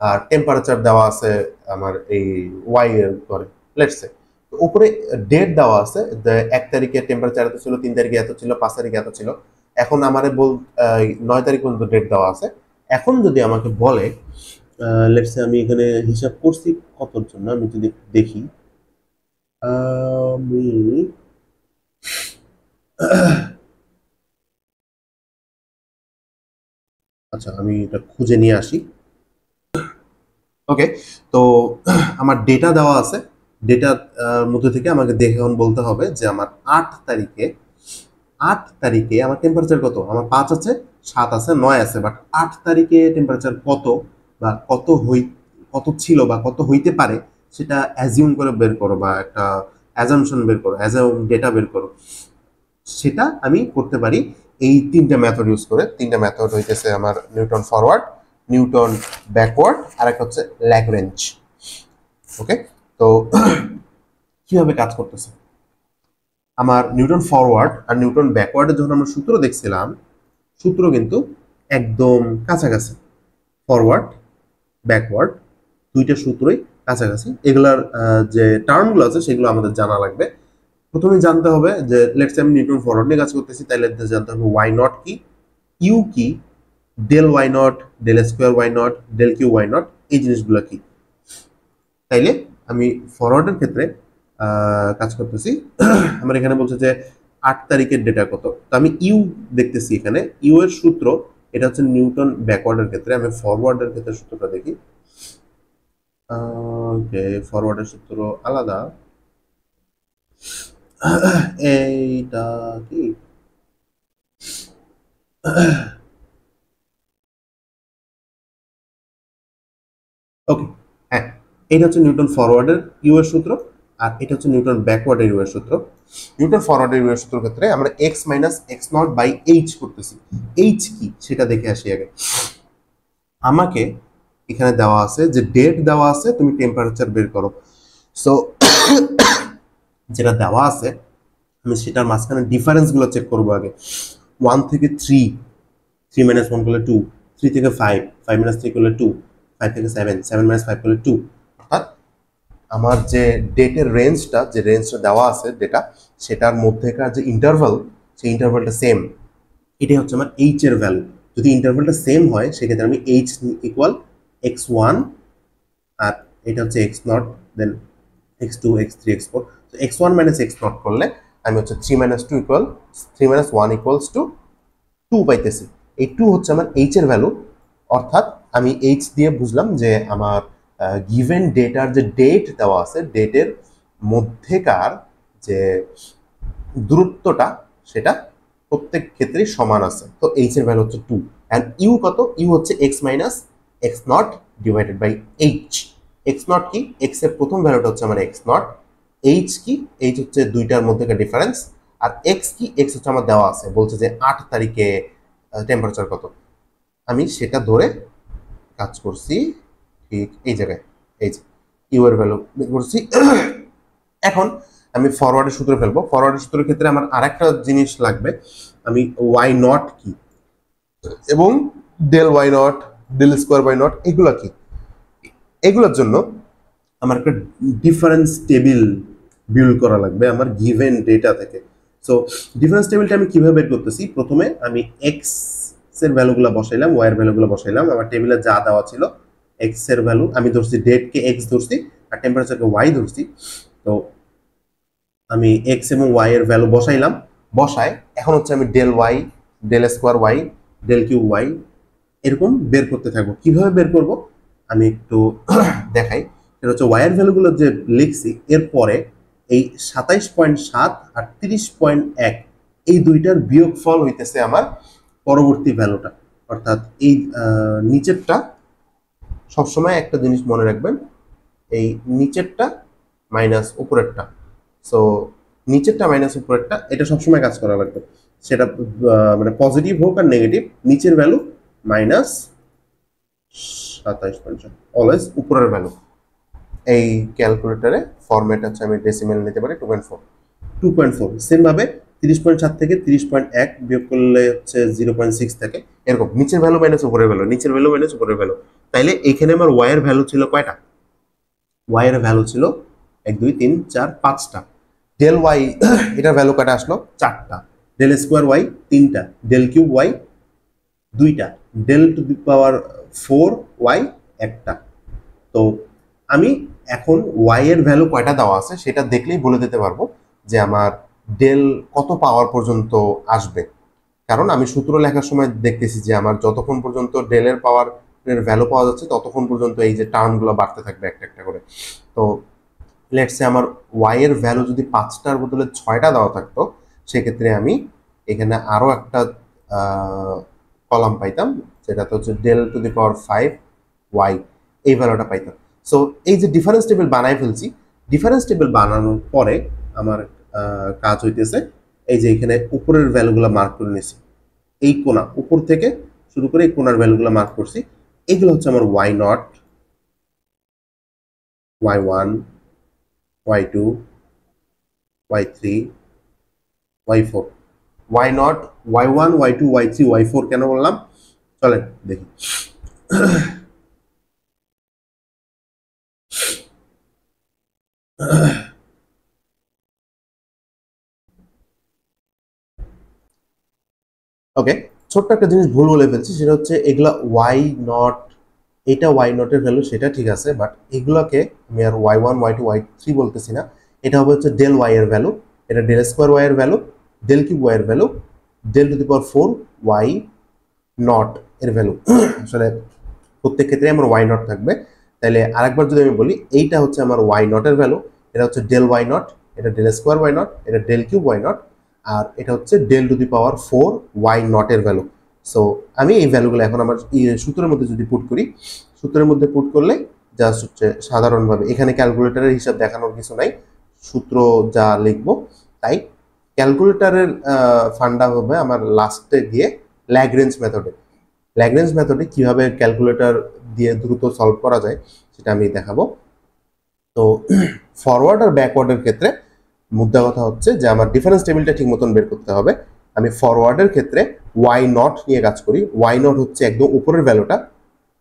আর টেম্পারেচার দেওয়া আছে আমার এই ওয়াই এর করে। লেটস সে উপরে ডেট দেওয়া আছে, 1 তারিখে টেম্পারেচার এত ছিল, 3 তারিখে এত ছিল, 5 তারিখে এত ছিল। এখন আমারে 9 তারিখ পর্যন্ত ডেট দেওয়া আছে। এখন যদি আমাকে বলে, লেটস সে আমি এখানে হিসাব করছি কতর জন্য, আমি যদি দেখি, আমি আচ্ছা আমি এটা খুঁজে নিয়ে আসি। ওকে, তো আমার ডেটা দেওয়া আছে, ডেটার মধ্যে থেকে আমাকে দেখে এখন বলতে হবে যে আমার 8 তারিখে আমার টেম্পারেচার কত। আমার 5 আছে, 7 আছে, 9 আছে, বাট 8 তারিখে টেম্পারেচার কত, বা কত ছিল বা কত হইতে পারে, সেটা অ্যাজিউম করে বের করো, বা একটা অ্যাজাম্পশন বের করো, ডেটা বের করো। সেটা আমি করতে পারি এই 3টা মেথড ইউজ করে। 3টা মেথড হইতেছে আমার নিউটন ফরওয়ার্ড, নিউটন ব্যাকওয়ার্ড, আর একটা হচ্ছে ল্যাগ্রেঞ্জ। ওকে, তো কিভাবে কাজ করতেছে, আমার নিউটন ফরওয়ার্ড আর নিউটন ব্যাকওয়ার্ডের যখন আমরা সূত্র দেখছিলাম, সূত্র কিন্তু একদম কাছাকাছি। ফরওয়ার্ড ব্যাকওয়ার্ড দুইটা সূত্রই কাছাকাছি। এগুলার যে টার্মগুলো আছে সেগুলো আমাদের জানা লাগবে। প্রথমে জানতে হবে যে লেটস আমি নিউটন ফরওয়ার্ড নিয়ে কাজ করতেছি, তাইলে জানতে হবে ওয়াই নট কি, ইউ কি, del why not, del square why not, del cube y nought, এই জিনিসগুলো কি। তাইলে আমি ফরওয়ার্ডের ক্ষেত্রে কাজ করতেছি। আমার এখানে বলছে যে 8 তারিখের ডেটা কত, তো আমি ইউ দেখতেছি এখানে, ইউ এর সূত্র এটা হচ্ছে নিউটন ব্যাকওয়ার্ডের ক্ষেত্রে। আমি ফরওয়ার্ডের ক্ষেত্রে সূত্রটা দেখি। ওকে, ফরওয়ার্ডের সূত্র আলাদা। এইটা কি, ওকে, হ্যাঁ, এটা হচ্ছে নিউটন ফরওয়ার্ডের ইউ এর সূত্র, আর এটা হচ্ছে নিউটন ব্যাকওয়ার্ডের ইউ এর সূত্র। নিউটন ফরওয়ার্ডের ইউ এর সূত্রের ক্ষেত্রে আমরা x minus x nought by h করতেছি। এইচ কি সেটা দেখে আসি আগে। আমাকে এখানে দেওয়া আছে যে ডেট দেওয়া আছে, তুমি টেম্পারেচার বের করো। সো যেটা দেওয়া আছে আমি সেটার মাঝখানে ডিফারেন্সগুলো চেক করবো আগে। 1 থেকে 3, 3 মাইনাস 1 করলে 2, 3 থেকে 5, 5 মাইনাস 3 করলে 2, 5 থেকে 7, 7 মাইনাস 5 করলে 2। অর্থাৎ আমার যে ডেটের রেঞ্জটা, যে রেঞ্জটা দেওয়া আছে ডেটা, সেটার মধ্যেকার যে ইন্টারভাল, সেই ইন্টারভালটা সেম। এটাই হচ্ছে আমার এইচ এর ভ্যালু। যদি ইন্টারভালটা সেম হয় সেক্ষেত্রে আমি এইচ ইকুয়াল x1, আর এটা হচ্ছে x not, then x2, x3, x4। তো x1 মাইনাস x নট করলে আমি হচ্ছে 3 minus 2 equal 3 minus 1 equals to 2 পাইতেছি। এই 2 হচ্ছে আমার এইচ এর ভ্যালু। অর্থাৎ আমি এইচ দিয়ে বুঝলাম যে আমার গিভেন ডেটার যে ডেট দেওয়া আছে, ডেটের মধ্যেকার যে দূরত্বটা সেটা প্রত্যেক ক্ষেত্রেই সমান আছে। তো এইচ এর ভ্যালু হচ্ছে 2 এন্ড ইউ কত? ইউ হচ্ছে x minus x nought divided by h। x nought কি? x এর প্রথম ভ্যালুটা হচ্ছে আমার x নট। h কি? h হচ্ছে দুইটার মধ্যেকার ডিফারেন্স। আর x কি? x হচ্ছে আমার দেওয়া আছে, বলছে যে 8 তারিখে টেম্পারেচার কত। আমি সেটা ধরে কাজ করছি ঠিক এই জায়গায়, এই যে ইউ এর ভ্যালু বের করছি। এখন আমি ফরওয়ার্ডের সূত্র ফেলবো। ফরওয়ার্ডের সূত্রের ক্ষেত্রে আমার আরেকটা জিনিস লাগবে, আমি ওয়াই নট কি এবং del why not, del square Y nought এগুলা কি, এগুলোর জন্য আমার একটা ডিফারেন্স টেবিল বিল্ড করা লাগবে আমার গিভেন ডেটা থেকে। সো ডিফারেন্স টেবিলটা আমি কিভাবে বের করতেছি? প্রথমে আমি এক্স এর ভ্যালুগুলো বসাইলাম, ওয়াই এর ভ্যালুগুলো বসাইলাম। আমার টেবিলে যা দেওয়া ছিল এক্স এর ভ্যালু আমি ধরছি, ডেটকে এক্স ধরছি আর টেম্পারেচারকে ওয়াই ধরছি। তো আমি এক্স এবং ওয়াই এর ভ্যালু বসাইলাম, বসায় এখন হচ্ছে আমি del y, del square y, del cube y এরকম বের করতে থাকবো। কিভাবে বের করব আমি একটু দেখাই। এটা হচ্ছে ওয়াই এর ভ্যালুগুলো যে লিখছি, এরপরে এই 27.7 আর 30.1 এই দুইটার বিয়োগফল হইতেছে আমার পরবর্তী ভ্যালুটা। অর্থাৎ এই নিচেরটা সবসময় একটা জিনিস মনে রাখবেন, এই নিচেরটা মাইনাস উপরেরটা। সো নিচেরটা মাইনাস উপরেরটা এটা সবসময় কাজ করা লাগবে, সেটা মানে পজিটিভ হোক আর নেগেটিভ। নিচের ভ্যালু মাইনাস 27.7 অলওয়েজ উপরের ভ্যালু। এই ক্যালকুলেটরে ফরম্যাট হচ্ছে আমি ডেসিমেল নিতে পারি 2.4। সেম ভাবে 30.7 থেকে 30.1 বিয়োগ করলে হচ্ছে 0.6 থাকে, এরকম নিচের ভ্যালু মাইনাস উপরের ভ্যালু, নিচের ভ্যালু মাইনাস উপরের ভ্যালু। তাইলে এখানে আমার ওয়াই এর ভ্যালু ছিল কয়টা? ওয়াই এর ভ্যালু ছিল 1 2 3 4 5টা। ডেল ওয়াই এটার ভ্যালু কয়টা আসলো? 4টা। ডেল স্কোয়ার ওয়াই 3টা, ডেল কিউব ওয়াই 2টা, del to the power 4 Y 1টা। তো আমি এখন ওয়াই এর ভ্যালু কয়টা দেওয়া আছে সেটা দেখলেই বলে দিতে পারবো যে আমার ডেল কত পাওয়ার পর্যন্ত আসবে। কারণ আমি সূত্র লেখার সময় দেখতেছি যে আমার যতক্ষণ পর্যন্ত ডেলের পাওয়ার এর ভ্যালু পাওয়া যাচ্ছে ততক্ষণ পর্যন্ত এই যে টার্মগুলো বাড়তে থাকবে একটা একটা করে। তো লেটস সে আমার ওয়াই এর ভ্যালু যদি 5টার বদলে 6টা দেওয়া থাকতো, সেক্ষেত্রে আমি এখানে আরো একটা কলাম পাইতাম, যেটাতে হচ্ছে del to the power 5 y, এই ভ্যালুটা পাইতাম। সো এই যে ডিফারেন্স টেবিল বানাই ফেলছি, ডিফারেন্স টেবিল বানানোর পরে আমার কাজ হইতেছে এই যে এখানে উপরের ভ্যালুগুলো মার্ক করে নিয়েছি, এই কোণা উপর থেকে শুরু করে এই কোণার ভ্যালুগুলো মার্ক করছি। এগুলো হচ্ছে আমার y nought, y one, Y two, Y three, y four. Y nought, y one, Y two, Y three, y four কেন বললাম চলেন দেখি। ওকে, ছোট্ট একটা জিনিস ভুল বলে ফেলছি, সেটা হচ্ছে এগুলা ওয়াই নট, এটা ওয়াই নটের ভ্যালু সেটা ঠিক আছে, বাট এগুলোকে আমি আর Y one, Y two, Y three বলতেছি না। এটা হবে হচ্ছে ডেল ওয়াই এর ভ্যালু, এটা ডেল স্কোয়ার ওয়াই এর ভ্যালু, ডেল কিউব ওয়াই এর value, del to the power 4 Y naught এর ভ্যালু। আসলে প্রত্যেক ক্ষেত্রে আমার ওয়াই নট থাকবে। তাহলে আরেকবার যদি আমি বলি, এইটা হচ্ছে আমার ওয়াই নটের ভ্যালু, এটা হচ্ছে ডেল ওয়াই নট, এটা ডেল স্কোয়ার ওয়াই নট, এটা ডেল কিউব ওয়াই নট, আর এটা হচ্ছে del to the power 4 Y নটের ভ্যালু। সো আমি এই ভ্যালুগুলো এখন আমার সূত্রের মধ্যে যদি পুট করি, সূত্রের মধ্যে পুট করলে জাস্ট হচ্ছে সাধারণভাবে, এখানে ক্যালকুলেটরের হিসাব দেখানোর কিছু নাই, সূত্র যা লিখবো তাই। ক্যালকুলেটরের ফান্ডা হবে আমার লাস্টে গিয়ে ল্যাগ্রেঞ্জ মেথডে। ল্যাগ্রেঞ্জ মেথডে কিভাবে ক্যালকুলেটর দিয়ে দ্রুত সলভ করা যায় সেটা আমি দেখাবো। তো ফরওয়ার্ড আর ব্যাকওয়ার্ডের ক্ষেত্রে মুদ্রা কথা হচ্ছে যে আমার ডিফারেন্স টেবিলটা ঠিক মতন বের করতে হবে। আমি ফরওয়ার্ডের ক্ষেত্রে ওয়াই নট নিয়ে কাজ করি। ওয়াই নট হচ্ছে একদম উপরের ভ্যালুটা,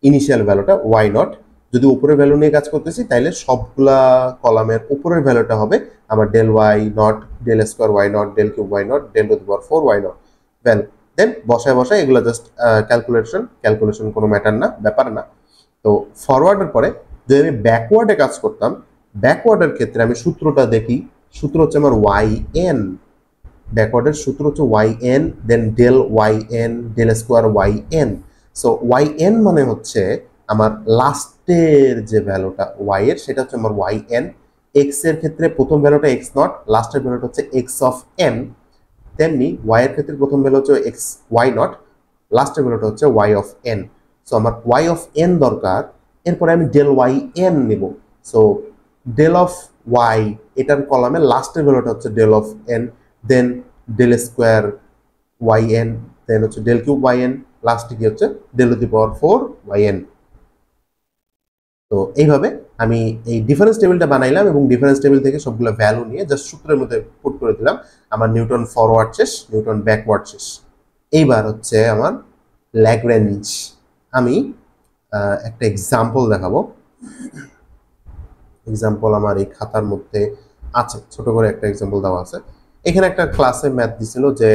ইনিশিয়াল ভ্যালুটা ওয়াই নট। যদি উপরের ভ্যালু নিয়ে কাজ করতেছি তাহলে সবগুলা কলামের উপরের ভ্যালুটা হবে আমার del why not, del square why not, del cube Y not, del to the power 4 Y naught value. Then বসায় বসায় এগুলো জাস্ট ক্যালকুলেশন কোনো ম্যাটার না, ব্যাপার না। তো ফরওয়ার্ডের পরে যদি আমি ব্যাকওয়ার্ডে কাজ করতাম, ব্যাকওয়ার্ডের ক্ষেত্রে আমি সূত্রটা দেখি, সূত্র হচ্ছে আমার ওয়াই এন। ব্যাকওয়ার্ডের সূত্র হচ্ছে Y N, then del Y N, del square Y N. So Y N মানে হচ্ছে আমার লাস্টের যে ভ্যালুটা ওয়াই এর, সেটা হচ্ছে আমার ওয়াই এন। এক্স এর ক্ষেত্রে প্রথম ভ্যালুটা এক্স নট, লাস্টের ভ্যালুটা হচ্ছে এক্স অফ এন, তেমনি ওয়াই এর ক্ষেত্রে প্রথম ভ্যালু হচ্ছে এক্স ওয়াই নট, লাস্টের ভ্যালুটা হচ্ছে ওয়াই অফ এন। সো আমার ওয়াই অফ এন দরকার, এরপরে আমি ডেল ওয়াই এন নেব। সো ডেল অফ ওয়াই এটার কলামে লাস্টের ভ্যালুটা হচ্ছে del of N, then del square Y N, then হচ্ছে ডেল কিউব ওয়াই এন, লাস্টে কি হচ্ছে del to the power 4 Y N. তো এইভাবে আমি এই ডিফারেন্স টেবিলটা বানাইলাম এবং ডিফারেন্স টেবিল থেকে সবগুলো ভ্যালু নিয়ে জাস্ট সূত্রের মধ্যে পুট করে দিলাম। আমার নিউটন ফরওয়ার্ড শেষ, নিউটন ব্যাকওয়ার্ড শেষ। এইবার হচ্ছে আমার ল্যাগ্রেঞ্জ। আমি একটা এক্সাম্পল দেখাবো। এক্সাম্পল আমার এই খাতার মধ্যে আছে, ছোট করে একটা এক্সাম্পল দেওয়া আছে। এখানে একটা ক্লাসে ম্যাথ দিছিল যে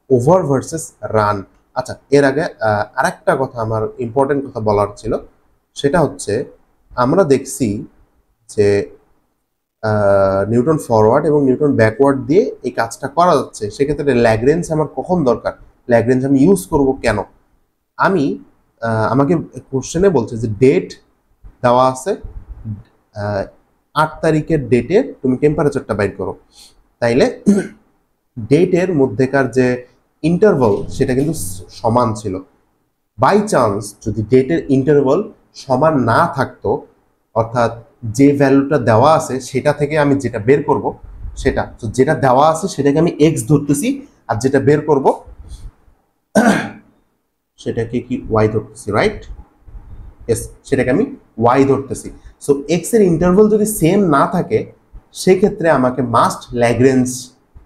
ওভার ভার্সেস রান। আচ্ছা, এর আগে আরেকটা কথা আমার ইম্পর্টেন্ট কথা বলার ছিল, সেটা হচ্ছে আমরা দেখছি যে নিউটন ফরওয়ার্ড এবং নিউটন ব্যাকওয়ার্ড দিয়ে এই কাজটা করা যাচ্ছে। সেক্ষেত্রে ল্যাগ্রেঞ্জ আমার কখন দরকার, ল্যাগ্রেঞ্জ আমি ইউজ করব কেন? আমি আমাকে কোশ্চেনে বলছে যে ডেট দেওয়া আছে, 8 তারিখের ডেটে তুমি টেম্পারেচারটা বাইর করো। তাইলে ডেটের মধ্যেকার যে ইন্টারভাল সেটা কিন্তু সমান ছিল। বাই চান্স যদি ডেটের ইন্টারভাল সমান না থাকতো, অর্থাৎ যে ভ্যালুটা দেওয়া আছে সেটা থেকে আমি যেটা বের করব সেটা, তো যেটা দেওয়া আছে সেটাকে আমি এক্স ধরতেছি, আর যেটা বের করব সেটাকে কি ওয়াই ধরতেছি, রাইট? ইয়েস, সেটাকে আমি ওয়াই ধরতেছি। সো এক্স এর ইন্টারভাল যদি সেম না থাকে সেক্ষেত্রে আমাকে মাস্ট ল্যাগ্রেঞ্জ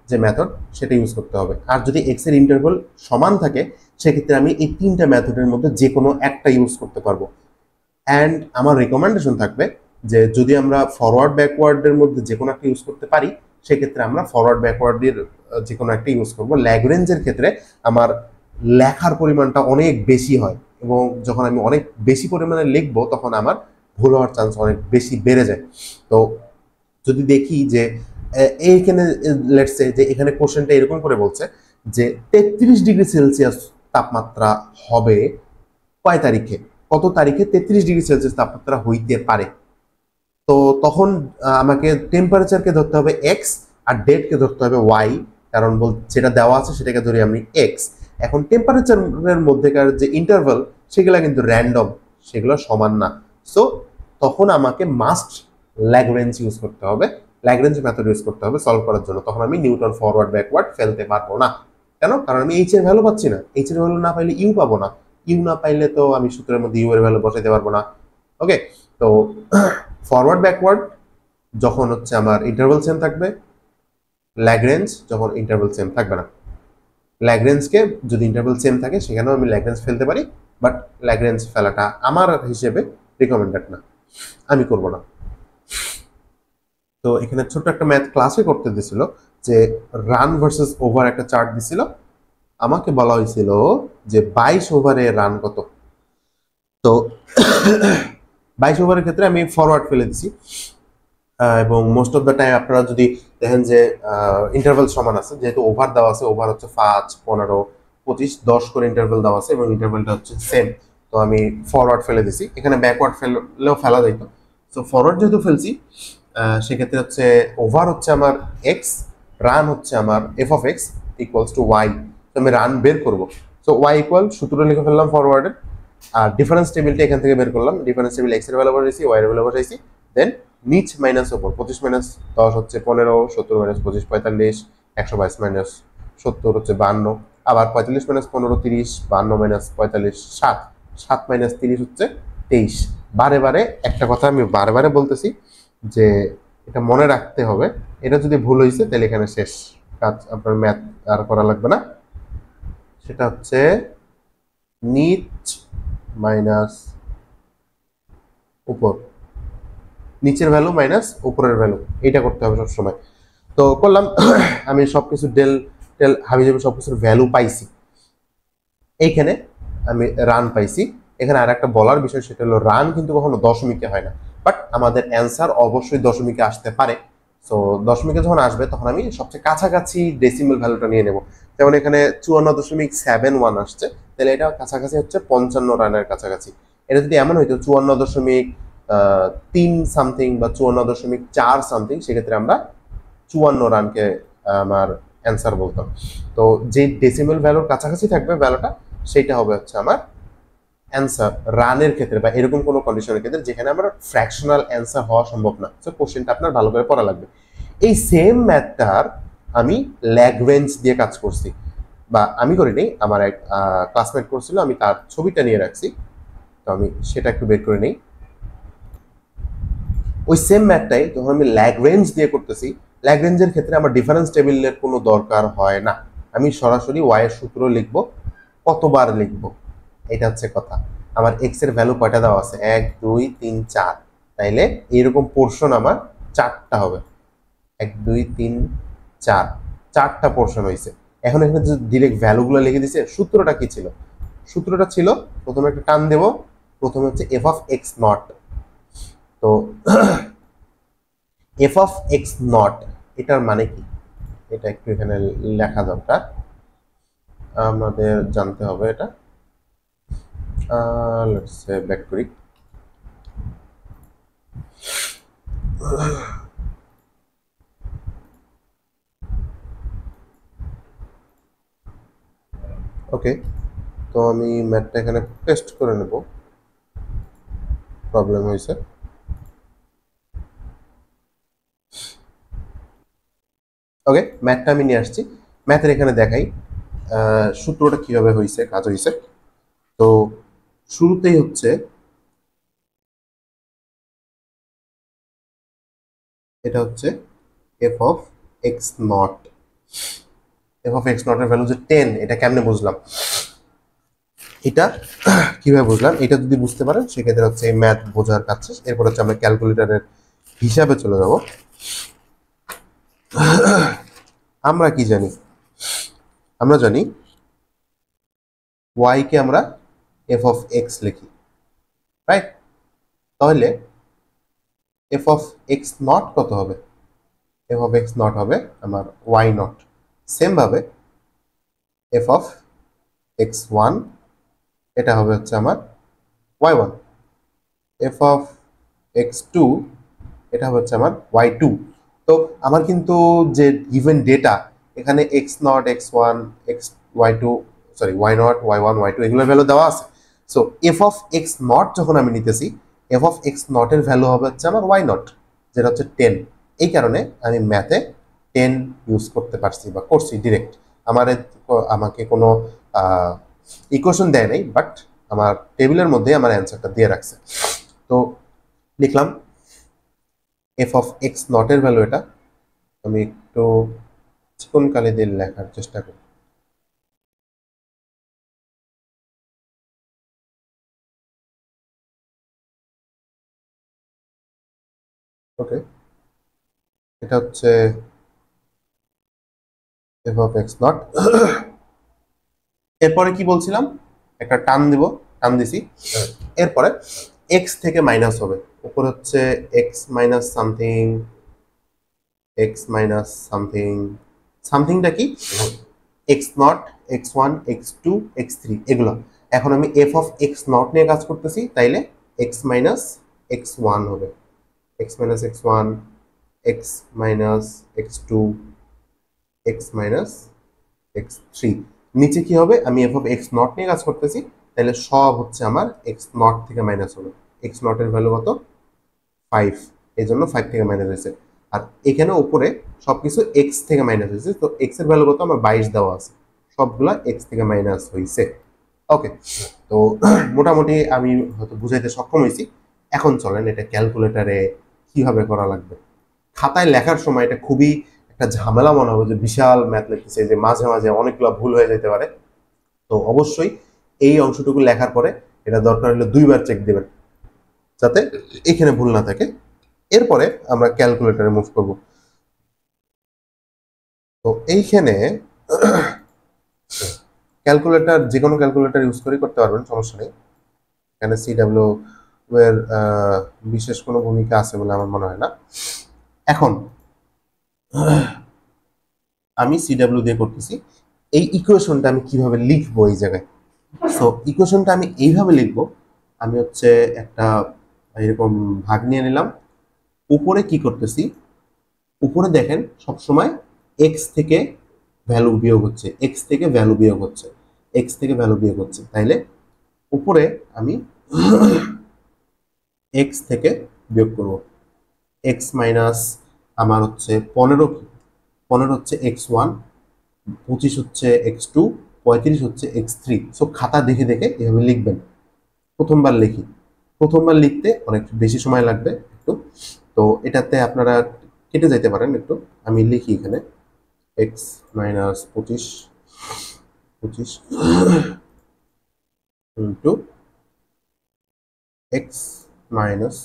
যে মেথড সেটা ইউজ করতে হবে। আর যদি এক্স এর ইন্টারভাল সমান থাকে সেক্ষেত্রে আমি এই তিনটা মেথডের মধ্যে যে কোনো একটা ইউজ করতে পারবো। অ্যান্ড আমার রেকমেন্ডেশন থাকবে যে যদি আমরা ফরওয়ার্ড ব্যাকওয়ার্ডের মধ্যে যে কোনো একটা ইউজ করতে পারি সেক্ষেত্রে আমরা ফরওয়ার্ড ব্যাকওয়ার্ডের যে কোনো একটা ইউজ করবো। ল্যাগ্রেঞ্জের ক্ষেত্রে আমার লেখার পরিমাণটা অনেক বেশি হয় এবং যখন আমি অনেক বেশি পরিমাণে লিখবো তখন আমার ভুল হওয়ার চান্স অনেক বেশি বেড়ে যায়। তো যদি দেখি যে এইখানে লেটস সে যে এখানে কোশ্চেনটা এরকম করে বলছে যে 33 ডিগ্রি সেলসিয়াস তাপমাত্রা হবে কয় তারিখে, কত তারিখে 33 ডিগ্রি সেলসিয়াস তাপমাত্রা হইতে পারে। তো তখন আমাকে টেম্পারেচারকে ধরতে হবে এক্স আর ডেটকে ধরতে হবে ওয়াই, কারণ যেটা দেওয়া আছে সেটাকে ধরি আমি এক্স। এখন টেম্পারেচারের মধ্যেকার যে ইন্টারভাল সেগুলো কিন্তু র্যান্ডম, সেগুলো সমান না। সো তখন আমাকে মাস্ট ল্যাগ্রেঞ্জ ইউজ করতে হবে, ল্যাগ্রেঞ্জ মেথড ইউজ করতে হবে সলভ করার জন্য। তখন আমি নিউটন ফরওয়ার্ড ব্যাকওয়ার্ড ফেলতে পারবো না। কেন? কারণ আমি এইচ এর ভ্যালু পাচ্ছি না, এইচ এর ভ্যালু না পাইলে ইউ পাবো না, ইউ না পাইলে তো আমি সূত্রের মধ্যে ইউ এর ভ্যালু বসাইতে পারবো না। ওকে, তো ফরওয়ার্ড ব্যাকওয়ার্ড যখন হচ্ছে আমার ইন্টারভাল সেম থাকবে, ল্যাগ্রেঞ্জ যখন ইন্টারভাল সেম থাকবে না। ল্যাগ্রেঞ্জকে যদি ইন্টারভাল সেম থাকে সেখানেও আমি ল্যাগ্রেঞ্জ ফেলতে পারি, বাট ল্যাগ্রেঞ্জ ফেলাটা আমার হিসেবে রিকমেন্ডেড না, আমি করব না। তো এখানে ছোট্ট একটা ম্যাথ ক্লাসে করতে দিছিল যে রান ভার্সেস ওভার একটা চার্ট দিছিল, আমাকে বলা হয়েছিল যে 22 ওভারে রান কত। তো 22 ওভারের ক্ষেত্রে আমি ফরওয়ার্ড ফেলে দিছি এবং মোস্ট অফ দ্য টাইম আপনারা যদি দেখেন যে ইন্টারভ্যাল সমান আছে, যেহেতু ওভার দেওয়া আছে, ওভার হচ্ছে 5, 15, 25, 10 করে ইন্টারভ্যাল দেওয়া আছে এবং ইন্টারভ্যালটা হচ্ছে সেম। তো আমি ফরওয়ার্ড ফেলে দিছি, এখানে ব্যাকওয়ার্ড ফেললেও ফেলা যাইতো। সো ফরওয়ার্ড যেহেতু ফেলছি সেক্ষেত্রে হচ্ছে ওভার হচ্ছে আমার এক্স, রান হচ্ছে আমার f of x equals to y. তো আমি রান বের করবো। সো ওয়াই ইকুয়াল সূত্র লিখে ফেললাম ফরওয়ার্ডের, আর ডিফারেন্স টেবিলটা এখান থেকে বের করলাম। ডিফারেন্স টেবিল এক্স এর ভ্যালু বসাইছি, ওয়াই এর ভ্যালু বসাইছি, দেন নিচ মাইনাস ওপর। 25 মাইনাস 10 হচ্ছে 15, 70 মাইনাস 25 45, 122 মাইনাস 70 হচ্ছে 52, আবার 45 মাইনাস 15 30, 52 মাইনাস 45 7, 7 মাইনাস 30 হচ্ছে 23। বারে বারে একটা কথা আমি বারে বারে বলতেছি যে এটা মনে রাখতে হবে, এটা যদি ভুল হয়েছে তাহলে এখানে শেষ কাজ, আপনার ম্যাথ আর করা লাগবে না। সেটা হচ্ছে নিচ মাইনাস উপর, নিচের ভ্যালু মাইনাস উপরের ভ্যালু, এইটা করতে হবে সবসময়। তো করলাম, আমি সবকিছু ডেল টেল হাবিজাবি সবকিছুর ভ্যালু পাইছি। এইখানে আমি রান পাইছি। এখানে আর একটা বলার বিষয়, সেটা হলো রান কিন্তু কখনো দশমিকে হয় না, বাট আমাদের অ্যান্সার অবশ্যই দশমিকে আসতে পারে। সো দশমিকে যখন আসবে তখন আমি সবচেয়ে কাছাকাছি ডেসিমেল ভ্যালুটা নিয়ে নেব। যেমন এখানে 54.71 আসছে, তাহলে এটা কাছাকাছি হচ্ছে 55 রানের কাছাকাছি। এটা যদি এমন হইতো 54. তিন সামথিং বা 54.4 সামথিং, সেক্ষেত্রে আমরা 54 রানকে আমার অ্যান্সার বলতাম। তো যে ডেসিমেল ভ্যালুর কাছাকাছি থাকবে ভ্যালুটা, সেটা হবে হচ্ছে আমার অ্যান্সার রানের ক্ষেত্রে, বা এরকম কোনো কন্ডিশনের ক্ষেত্রে যেখানে আমার ফ্র্যাকশনাল অ্যান্সার হওয়া সম্ভব না। সো কোশ্চেনটা আপনার ভালো করে পড়া লাগবে। এই সেম ম্যাথটার আমি ল্যাগরেঞ্জ দিয়ে কাজ করছি, বা আমি করিনি, আমার এক ক্লাসমেট করছিল, আমি তার ছবিটা নিয়ে রাখছি। তো আমি সেটা একটু বের করে নিই। ওই সেম ম্যাথটাই যখন আমি ল্যাগরেঞ্জ দিয়ে করতেছি, ল্যাগরেঞ্জের ক্ষেত্রে আমার ডিফারেন্স টেবিলের কোনো দরকার হয় না, আমি সরাসরি ওয়াই এর সূত্র লিখব, কতবার লিখব, এটা হচ্ছে কথা। আমার এক্স এর ভ্যালু কয়টা দেওয়া আছে, 1 2 3 4, তাইলে এইরকম পোর্শন আমার 4টা হবে। 1 2 3 4, 4টা পোর্শন হয়েছে। এখন এখানে যে ডিরেক্ট ভ্যালুগুলো লিখে দিছে, সূত্রটা কি ছিল? সূত্রটা ছিল, প্রথমে একটা টান দেব, প্রথমে হচ্ছে এফ অফ এক্স নট। তো এফ অফ এক্স নট এটার মানে কি, এটা একটু এখানে লেখা দরকার, আমাদের জানতে হবে এটা। লেটস সে ব্যাক করি। ওকে, তো আমি ম্যাথটা এখানে পেস্ট করে নেব, প্রবলেম হয়েছে। ওকে, ম্যাথটা আমি নিয়ে আসছি, ম্যাথের এখানে দেখাই সূত্রটা কিভাবে হয়েছে, কাজ হয়েছে। তো শুরুতেই হচ্ছে এটা হচ্ছে F of x not. F of X নটের ভ্যালু যে 10, এটা কেমনে বুঝলাম, এটা কিভাবে বুঝলাম, এটা যদি বুঝতে পারেন সেক্ষেত্রে হচ্ছে এই ম্যাথ বোঝার কাজ শেষ। এরপর হচ্ছে আমরা ক্যালকুলেটরের হিসাবে চলে যাব। আমরা কি জানি, আমরা জানি ওয়াই কে আমরা এফ অফ এক্স লিখি, রাইট? তাহলে এফ অফ এক্স নট কত হবে? এফ অফ এক্স নট হবে আমার ওয়াই নট। সেম ভাবে এফ অফ এক্স ওয়ান, এটা হবে হচ্ছে আমার y one. F of x two, এটা হচ্ছে আমার ওয়াই টু। তো আমার কিন্তু যে গিভেন ডেটা, এখানে x not, x one, x y two, sorry y nought, y one, Y two, এগুলোর ভ্যালু দেওয়া আছে। So F of x not যখন আমি নিতেছি, এফ অফ এক্স নটের ভ্যালু হবে হচ্ছে আমার ওয়াই নট, যেটা হচ্ছে 10। এই কারণে আমি ম্যাথে 10 ইউজ করতে পারছি বা করছি ডিরেক্ট। আমাকে কোনো ইকুয়েশন দেয় নাই, বাট আমার টেবিলের মধ্যে আমার অ্যান্সারটা দিয়ে রাখছে। তো লিখলাম এফ অফ এক্স নটের ভ্যালু এটা, আমি একটু চিকন কালি দিয়ে লেখার চেষ্টা করি। ওকে, এটা হচ্ছে এফ অফ এক্স নট। এরপরে কি বলছিলাম, একটা টান দিব, টান দিছি, এরপরে এক্স থেকে মাইনাস হবে, উপর হচ্ছে X minus something, X minus something, সামথিংটা কি, X not, x one, X two, X three, এগুলো। এখন আমি এফ অফ এক্স নট নিয়ে কাজ করতেছি, তাইলে এক্স মাইনাস এক্স ওয়ান হবে, x minus x one, x minus x two, x minus x three. নিচে কি হবে, আমি এফ অফ এক্স নট নিয়ে কাজ করতেছি, তাহলে সব হচ্ছে আমার এক্স নট থেকে মাইনাস হবে। এক্স নটের ভ্যালু কত, 5, এই জন্য 5 থেকে মাইনাস হয়েছে। আর এখানে উপরে সবকিছু এক্স থেকে মাইনাস হয়েছে, তো এক্স এর ভ্যালু কত, আমার 22 দেওয়া আছে, সবগুলা এক্স থেকে মাইনাস হয়েছে। ওকে, তো মোটামুটি আমি হয়তো বুঝাইতে সক্ষম হয়েছি। এখন চলেন এটা ক্যালকুলেটারে কিভাবে করা লাগবে। খাতায় লেখার সময় এটা খুবই একটা ঝামেলা মনে হবে, যে বিশাল ম্যাথ লিখতেছে, যে মাঝে মাঝে অনেকগুলো ভুল হয়ে যেতে পারে। তো অবশ্যই এই অংশটুকু লেখার পরে এটা দরকার হলে 2বার চেক দিবেন, যাতে এখানে ভুল না থাকে। এরপরে আমরা ক্যালকুলেটরে মুভ করব। তো এইখানে ক্যালকুলেটর, যে কোনো ক্যালকুলেটর ইউজ করে করতে পারবেন, সমস্যা নেই। এখানে সিডাব্লিউ এর বিশেষ কোনো ভূমিকা আছে বলে আমার মনে হয় না। এখন আমি সিডাব্লিউ দিয়ে করতেছি, এই ইকুয়েশনটা আমি কিভাবে লিখবো এই জায়গায়। সো ইকুয়েশনটা আমি এইভাবে লিখবো, আমি হচ্ছে একটা এরকম ভাগ নিয়ে নিলাম। উপরে কি করতেছি, উপরে দেখেন সবসময় এক্স থেকে ভ্যালু বিয়োগ হচ্ছে, এক্স থেকে ভ্যালু বিয়োগ হচ্ছে, এক্স থেকে ভ্যালু বিয়োগ হচ্ছে। তাইলে উপরে আমি এক্স থেকে বিয়োগ করব। এক্স মাইনাস আমার হচ্ছে 15, 15 হচ্ছে x1, 25 হচ্ছে x2, 35 হচ্ছে x3। সো খাতা দেখে দেখে এভাবে লিখবেন। প্রথমবার লিখি, প্রথমবার লিখতে অনেক বেশি সময় লাগবে একটু, তো এটাতে আপনারা কেটে যাইতে পারেন একটু। আমি লিখি এখানে x minus 25, 25 into x minus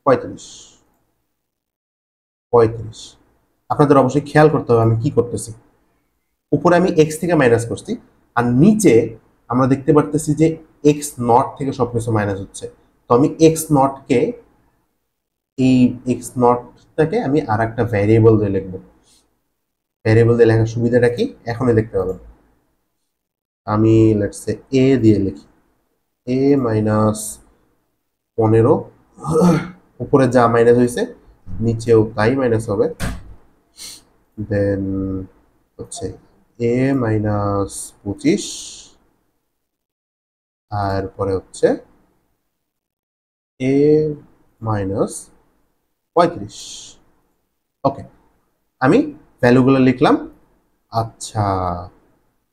35, 35। আপনাদের অবশ্যই খেয়াল করতে হবে আমি কি করতেছি। উপরে আমি এক্স থেকে মাইনাস করছি, আর নিচে আমরা দেখতে পারতেছি যে এক্স নট থেকে সবকিছু মাইনাস হচ্ছে। তো আমি এক্স নটকে, এই এক্স নটটাকে আমি আর একটা ভ্যারিয়েবল দিয়ে লিখবো। ভ্যারিয়েবল দিয়ে লেখার সুবিধাটা কি এখনই দেখতে পাবেন। আমি লেটস সে এ দিয়ে লিখি, এ মাইনাস 15, উপরে যা মাইনাস হয়েছে নিচেও তাই মাইনাস হবে। দেন হচ্ছে এ মাইনাস 25, আর পরে হচ্ছে এ মাইনাস 35। ওকে, আমি ভ্যালুগুলো লিখলাম। আচ্ছা,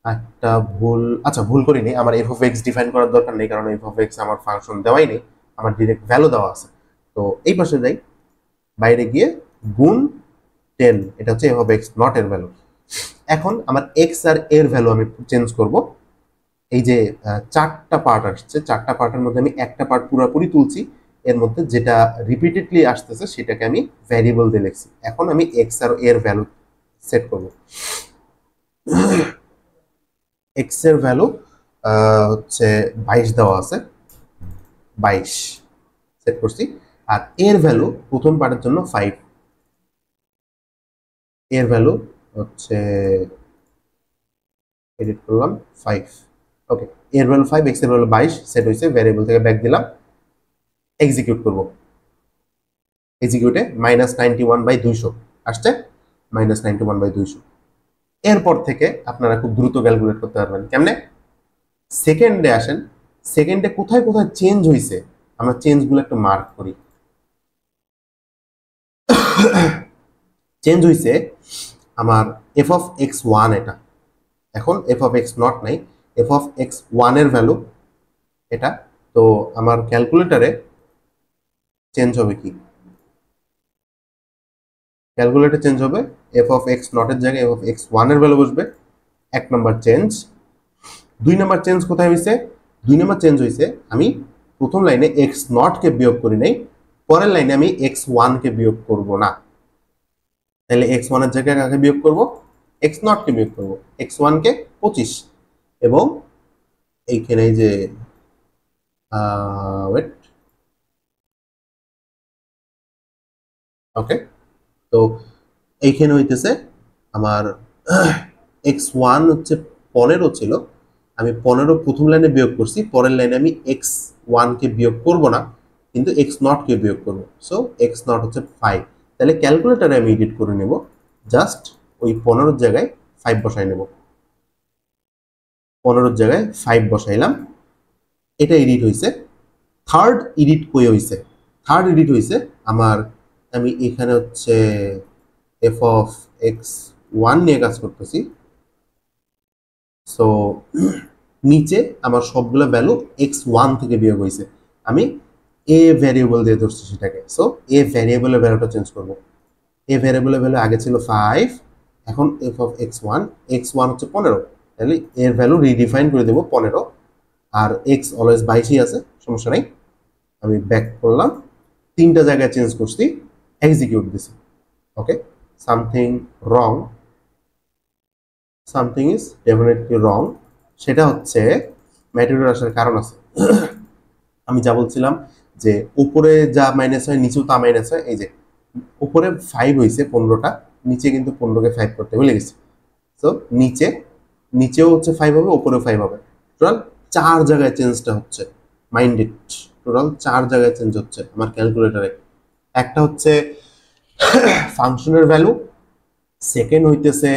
একটা ভুল, আচ্ছা ভুল করিনি, আমার এফ অফ এক্স ডিফাইন করার দরকার নেই, কারণ এফ অফ এক্স আমার ফাংশন দেওয়াই নেই, আমার ডিরেক্ট ভ্যালু দেওয়া আছে। তো এই পাশে যাই, বাইরে গিয়ে গুণ 10, এটা হচ্ছে এফ অফ এক্স নট এর ভ্যালু। এখন আমার এক্স আর এর ভ্যালু আমি চেঞ্জ করব। এই যে চারটা পার্ট আসছে, চারটা পার্টের মধ্যে আমি একটা পার্ট পুরোপুরি তুলছি, এর মধ্যে যেটা রিপিটেডলি আসতেছে সেটাকে আমি ভ্যারিয়েবল দিয়ে লিখছি। এখন আমি এক্স আর এর ভ্যালু সেট করব। এক্স এর ভ্যালু হচ্ছে 22 দেওয়া আছে, 22 সেট করছি। আর এর ভ্যালু প্রথম পার্টের জন্য 5, এর ভ্যালু হচ্ছে এডিট করলাম 5। ওকে, এর ভ্যালু 5, এক্স এর ভ্যালু 22 সেট হয়েছে, ভ্যারিয়েবল থেকে ব্যাক দিলাম, এক্সিকিউট করব। এক্সিকিউটে -91/200 আসছে, -91/200। এরপর থেকে আপনারা খুব দ্রুত ক্যালকুলেট করতে পারবেন। কেমনে? সেকেন্ডে আসেন, সেকেন্ডে কোথায় কোথায় চেঞ্জ হয়েছে আমরা চেঞ্জগুলো একটু মার্ক করি। চেঞ্জ হয়েছে আমার এফ অফ এক্স ওয়ান, এটা এখন এফ অফ এক্স নট নাই, এফ অফ এক্স ওয়ানের ভ্যালু এটা। তো আমার ক্যালকুলেটারে চেঞ্জ হবে কি, ক্যালকুলেটর চেঞ্জ হবে, এফ অফ এক্স নটের জায়গায় এফ অফ এক্স ওয়ানের ভ্যালু বসবে। এক নম্বর চেঞ্জ। দুই নম্বর চেঞ্জ কোথায় হয়েছে? দুই নম্বর চেঞ্জ হয়েছে আমি প্রথম লাইনে এক্স নটকে বিয়োগ করি নাই, পরের লাইনে আমি এক্স ওয়ানকে বিয়োগ করব না। তাহলে এক্স ওয়ানের জায়গায় কাকে বিয়োগ করব? এক্স নটকে বিয়োগ করব। এক্স ওয়ানকে 25, এবং এইখানে যে ওয়েট, ওকে, তো এইখানে হইতেছে আমার এক্স ওয়ান হচ্ছে 15 ছিল, আমি 15 প্রথম লাইনে বিয়োগ করছি, পরের লাইনে আমি এক্স ওয়ানকে বিয়োগ করব না, কিন্তু এক্স নটকে বিয়োগ করব। সো এক্স নট হচ্ছে 5। তাহলে ক্যালকুলেটারে আমি এডিট করে নেব, জাস্ট ওই 15 জায়গায় 5 বসাই নেব, 15 জায়গায় 5 বসাইলাম। এটা এডিট হয়েছে। থার্ড এডিট কই হয়েছে? থার্ড এডিট হয়েছে আমার, আমি এখানে হচ্ছে এফ অফ এক্স ওয়ান নিয়ে কাজ করতেছি। সো নিচে আমার সবগুলো ভ্যালু এক্স ওয়ান থেকে বিয়োগ হয়েছে, আমি এ ভ্যারিয়েবল দিয়ে ধরছি সেটাকে। সো এ ভ্যারিয়েবলের ভ্যালুটা চেঞ্জ করব। এ ভ্যারিয়েবলের ভ্যালু আগে ছিল 5, এখন এফ অফ এক্স ওয়ান হচ্ছে 15, তাহলে এর ভ্যালু রিডিফাইন করে দেবো 15, আর এক্স অলওয়েজ 22ই আছে, সমস্যা নেই। আমি ব্যাক করলাম, তিনটা জায়গায় চেঞ্জ করছি, এক্সিকিউট দিছি। Okay, something wrong, something is definitely wrong. সেটা হচ্ছে ম্যাটেরিয়াল আসার কারণ আছে। আমি যা বলছিলাম যে উপরে যা মাইনাস হয় নিচেও তা মাইনাস হয়। এই যে উপরে 5 হয়েছে 15টা, নিচে কিন্তু 15কে 5 করতে ভুলে গেছি। তো নিচেও হচ্ছে 5 হবে, উপরেও 5 হবে। টোটাল 4 জায়গায় চেঞ্জটা হচ্ছে। মাইন্ডেড। টোটাল 4 জায়গায় চেঞ্জ হচ্ছে আমার ক্যালকুলেটরে। একটা হচ্ছে ফাংশনের ভ্যালু, সেকেন্ড হইতেছে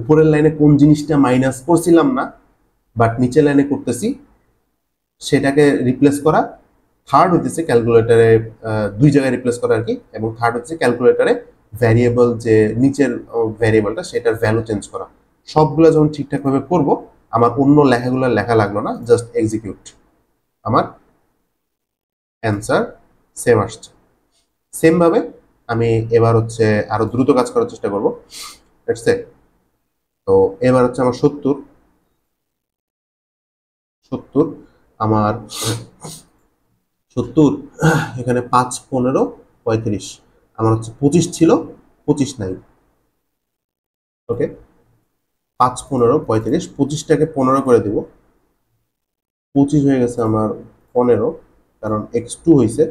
উপরের লাইনে কোন জিনিসটা মাইনাস করছিলাম না বাট নিচের লাইনে করতেছি সেটাকে রিপ্লেস করা, থার্ড হইতেছে ক্যালকুলেটরে 2 জায়গায় রিপ্লেস করা আর কি, এবং থার্ড হচ্ছে ক্যালকুলেটরে ভ্যারিয়েবল যে নিচের ভ্যারিয়েবলটা সেটার ভ্যালু চেঞ্জ করা। সবগুলো যখন ঠিকঠাকভাবে করব আমার অন্য লেখাগুলো লেখা লাগলো না, জাস্ট এক্সিকিউট, আমার অ্যান্সার সেম আসছে। সেম ভাবে আমি এবার হচ্ছে আরো দ্রুত কাজ করার চেষ্টা করব। তো এবার হচ্ছে আমার 70 আমার 70 এখানে 5 15 35 আমার হচ্ছে 25 ছিল, 25 নাই। ওকে, 5 15 35, 25টাকে 15 করে দিব, 25 হয়ে গেছে আমার 15, কারণ x2 হয়েছে,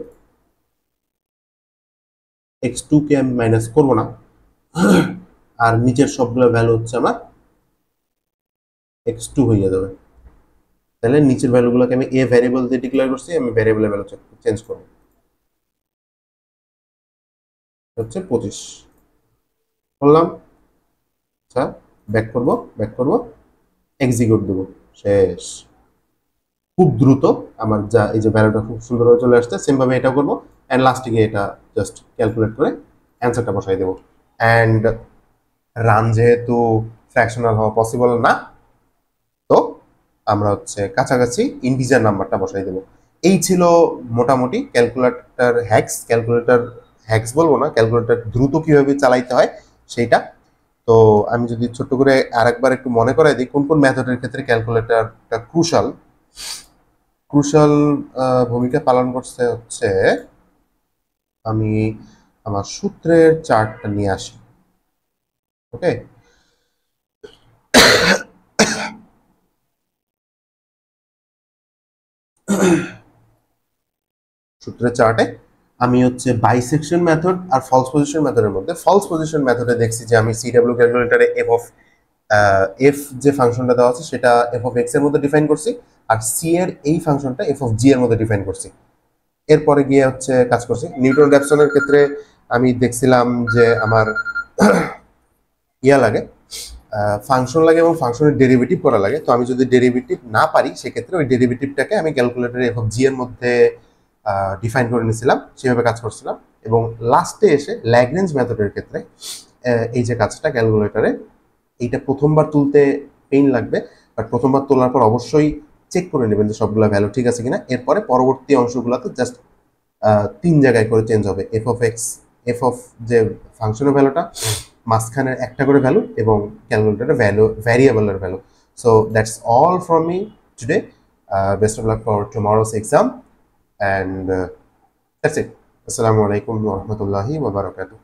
x2 কে আমি মাইনাস করব না, আর নিচের সবগুলো ভ্যালু হচ্ছে আমার x2 হয়ে যাবে। তাহলে নিচের ভ্যালুগুলোকে আমি a ভ্যারিয়েবল দিয়ে ডিক্লেয়ার করছি, আমি ভ্যারিয়েবলের ভ্যালু চেঞ্জ করব, হচ্ছে 25 করলাম। আচ্ছা, ব্যাক করব, এক্সিকিউট দেবো, শেষ। খুব দ্রুত আমার যা এই যে ভ্যালুটা খুব সুন্দরভাবে চলে আসছে, সেম ভাবে এটাও করবো, অ্যান্ড লাস্টে গিয়ে এটা জাস্ট ক্যালকুলেট করে অ্যান্সারটা বসাই দেবো। অ্যান্ড রান যেহেতু ফ্র্যাকশনাল হওয়া পসিবল না, তো আমরা হচ্ছে কাছাকাছি ইন্টিজার নাম্বারটা বসাই দেবো। এই ছিল মোটামুটি ক্যালকুলেটর হ্যাক্স বলবো না, ক্যালকুলেটর দ্রুত কিভাবে চালাইতে হয় সেইটা। তো আমি যদি ছোট্ট করে আরেকবার একটু মনে করাই দিই কোন কোন মেথডের ক্ষেত্রে ক্যালকুলেটরটা ক্রুশাল ভূমিকা পালন করছে, হচ্ছে আমি আমার সূত্রের চার্টটা নিয়ে আসি। ওকে, সূত্রের চার্টে আমি হচ্ছে বাইসেকশন মেথড আর ফলস পজিশন মেথডের মধ্যে ফলস পজিশন মেথডে দেখছি যে আমি সিডব্লিউ ক্যালকুলেটরে এফ যে ফাংশনটা দেওয়া আছে সেটা এফ অফ এক্স এর মধ্যে ডিফাইন করছি, আর সি এর এই ফাংশনটা এফ অফ জি এর মধ্যে ডিফাইন করছি। এরপরে গিয়ে হচ্ছে কাজ করছি নিউটন র্যাপসনের ক্ষেত্রে। আমি দেখছিলাম যে আমার ইয়া লাগে, ফাংশন লাগে এবং ফাংশনের ডেরিভেটিভ করা লাগে। তো আমি যদি ডেরিভেটিভ না পারি সেক্ষেত্রে ওই ডেরিভেটিভটাকে আমি ক্যালকুলেটরে এফ অফ জি এর মধ্যে ডিফাইন করে নিয়েছিলাম, সেভাবে কাজ করছিলাম। এবং লাস্টে এসে ল্যাগ্রেঞ্জ মেথডের ক্ষেত্রে এই যে কাজটা ক্যালকুলেটরে, এইটা প্রথমবার তুলতে পেইন লাগবে, বাট প্রথমবার তোলার পর অবশ্যই চেক করে নেবেন যে সবগুলো ভ্যালু ঠিক আছে কিনা। এরপরে পরবর্তী অংশগুলোতে জাস্ট 3 জায়গায় করে চেঞ্জ হবে, এফ অফ যে ফাংশনের ভ্যালুটা, মাঝখানের একটা করে ভ্যালু, এবং ক্যালকুলেটরের ভ্যারিয়েবলের value. So that's all from me today. Best of luck for tomorrow's exam, and that's it. Assalamu alaikum wa rahmatullahi wa barakatuh.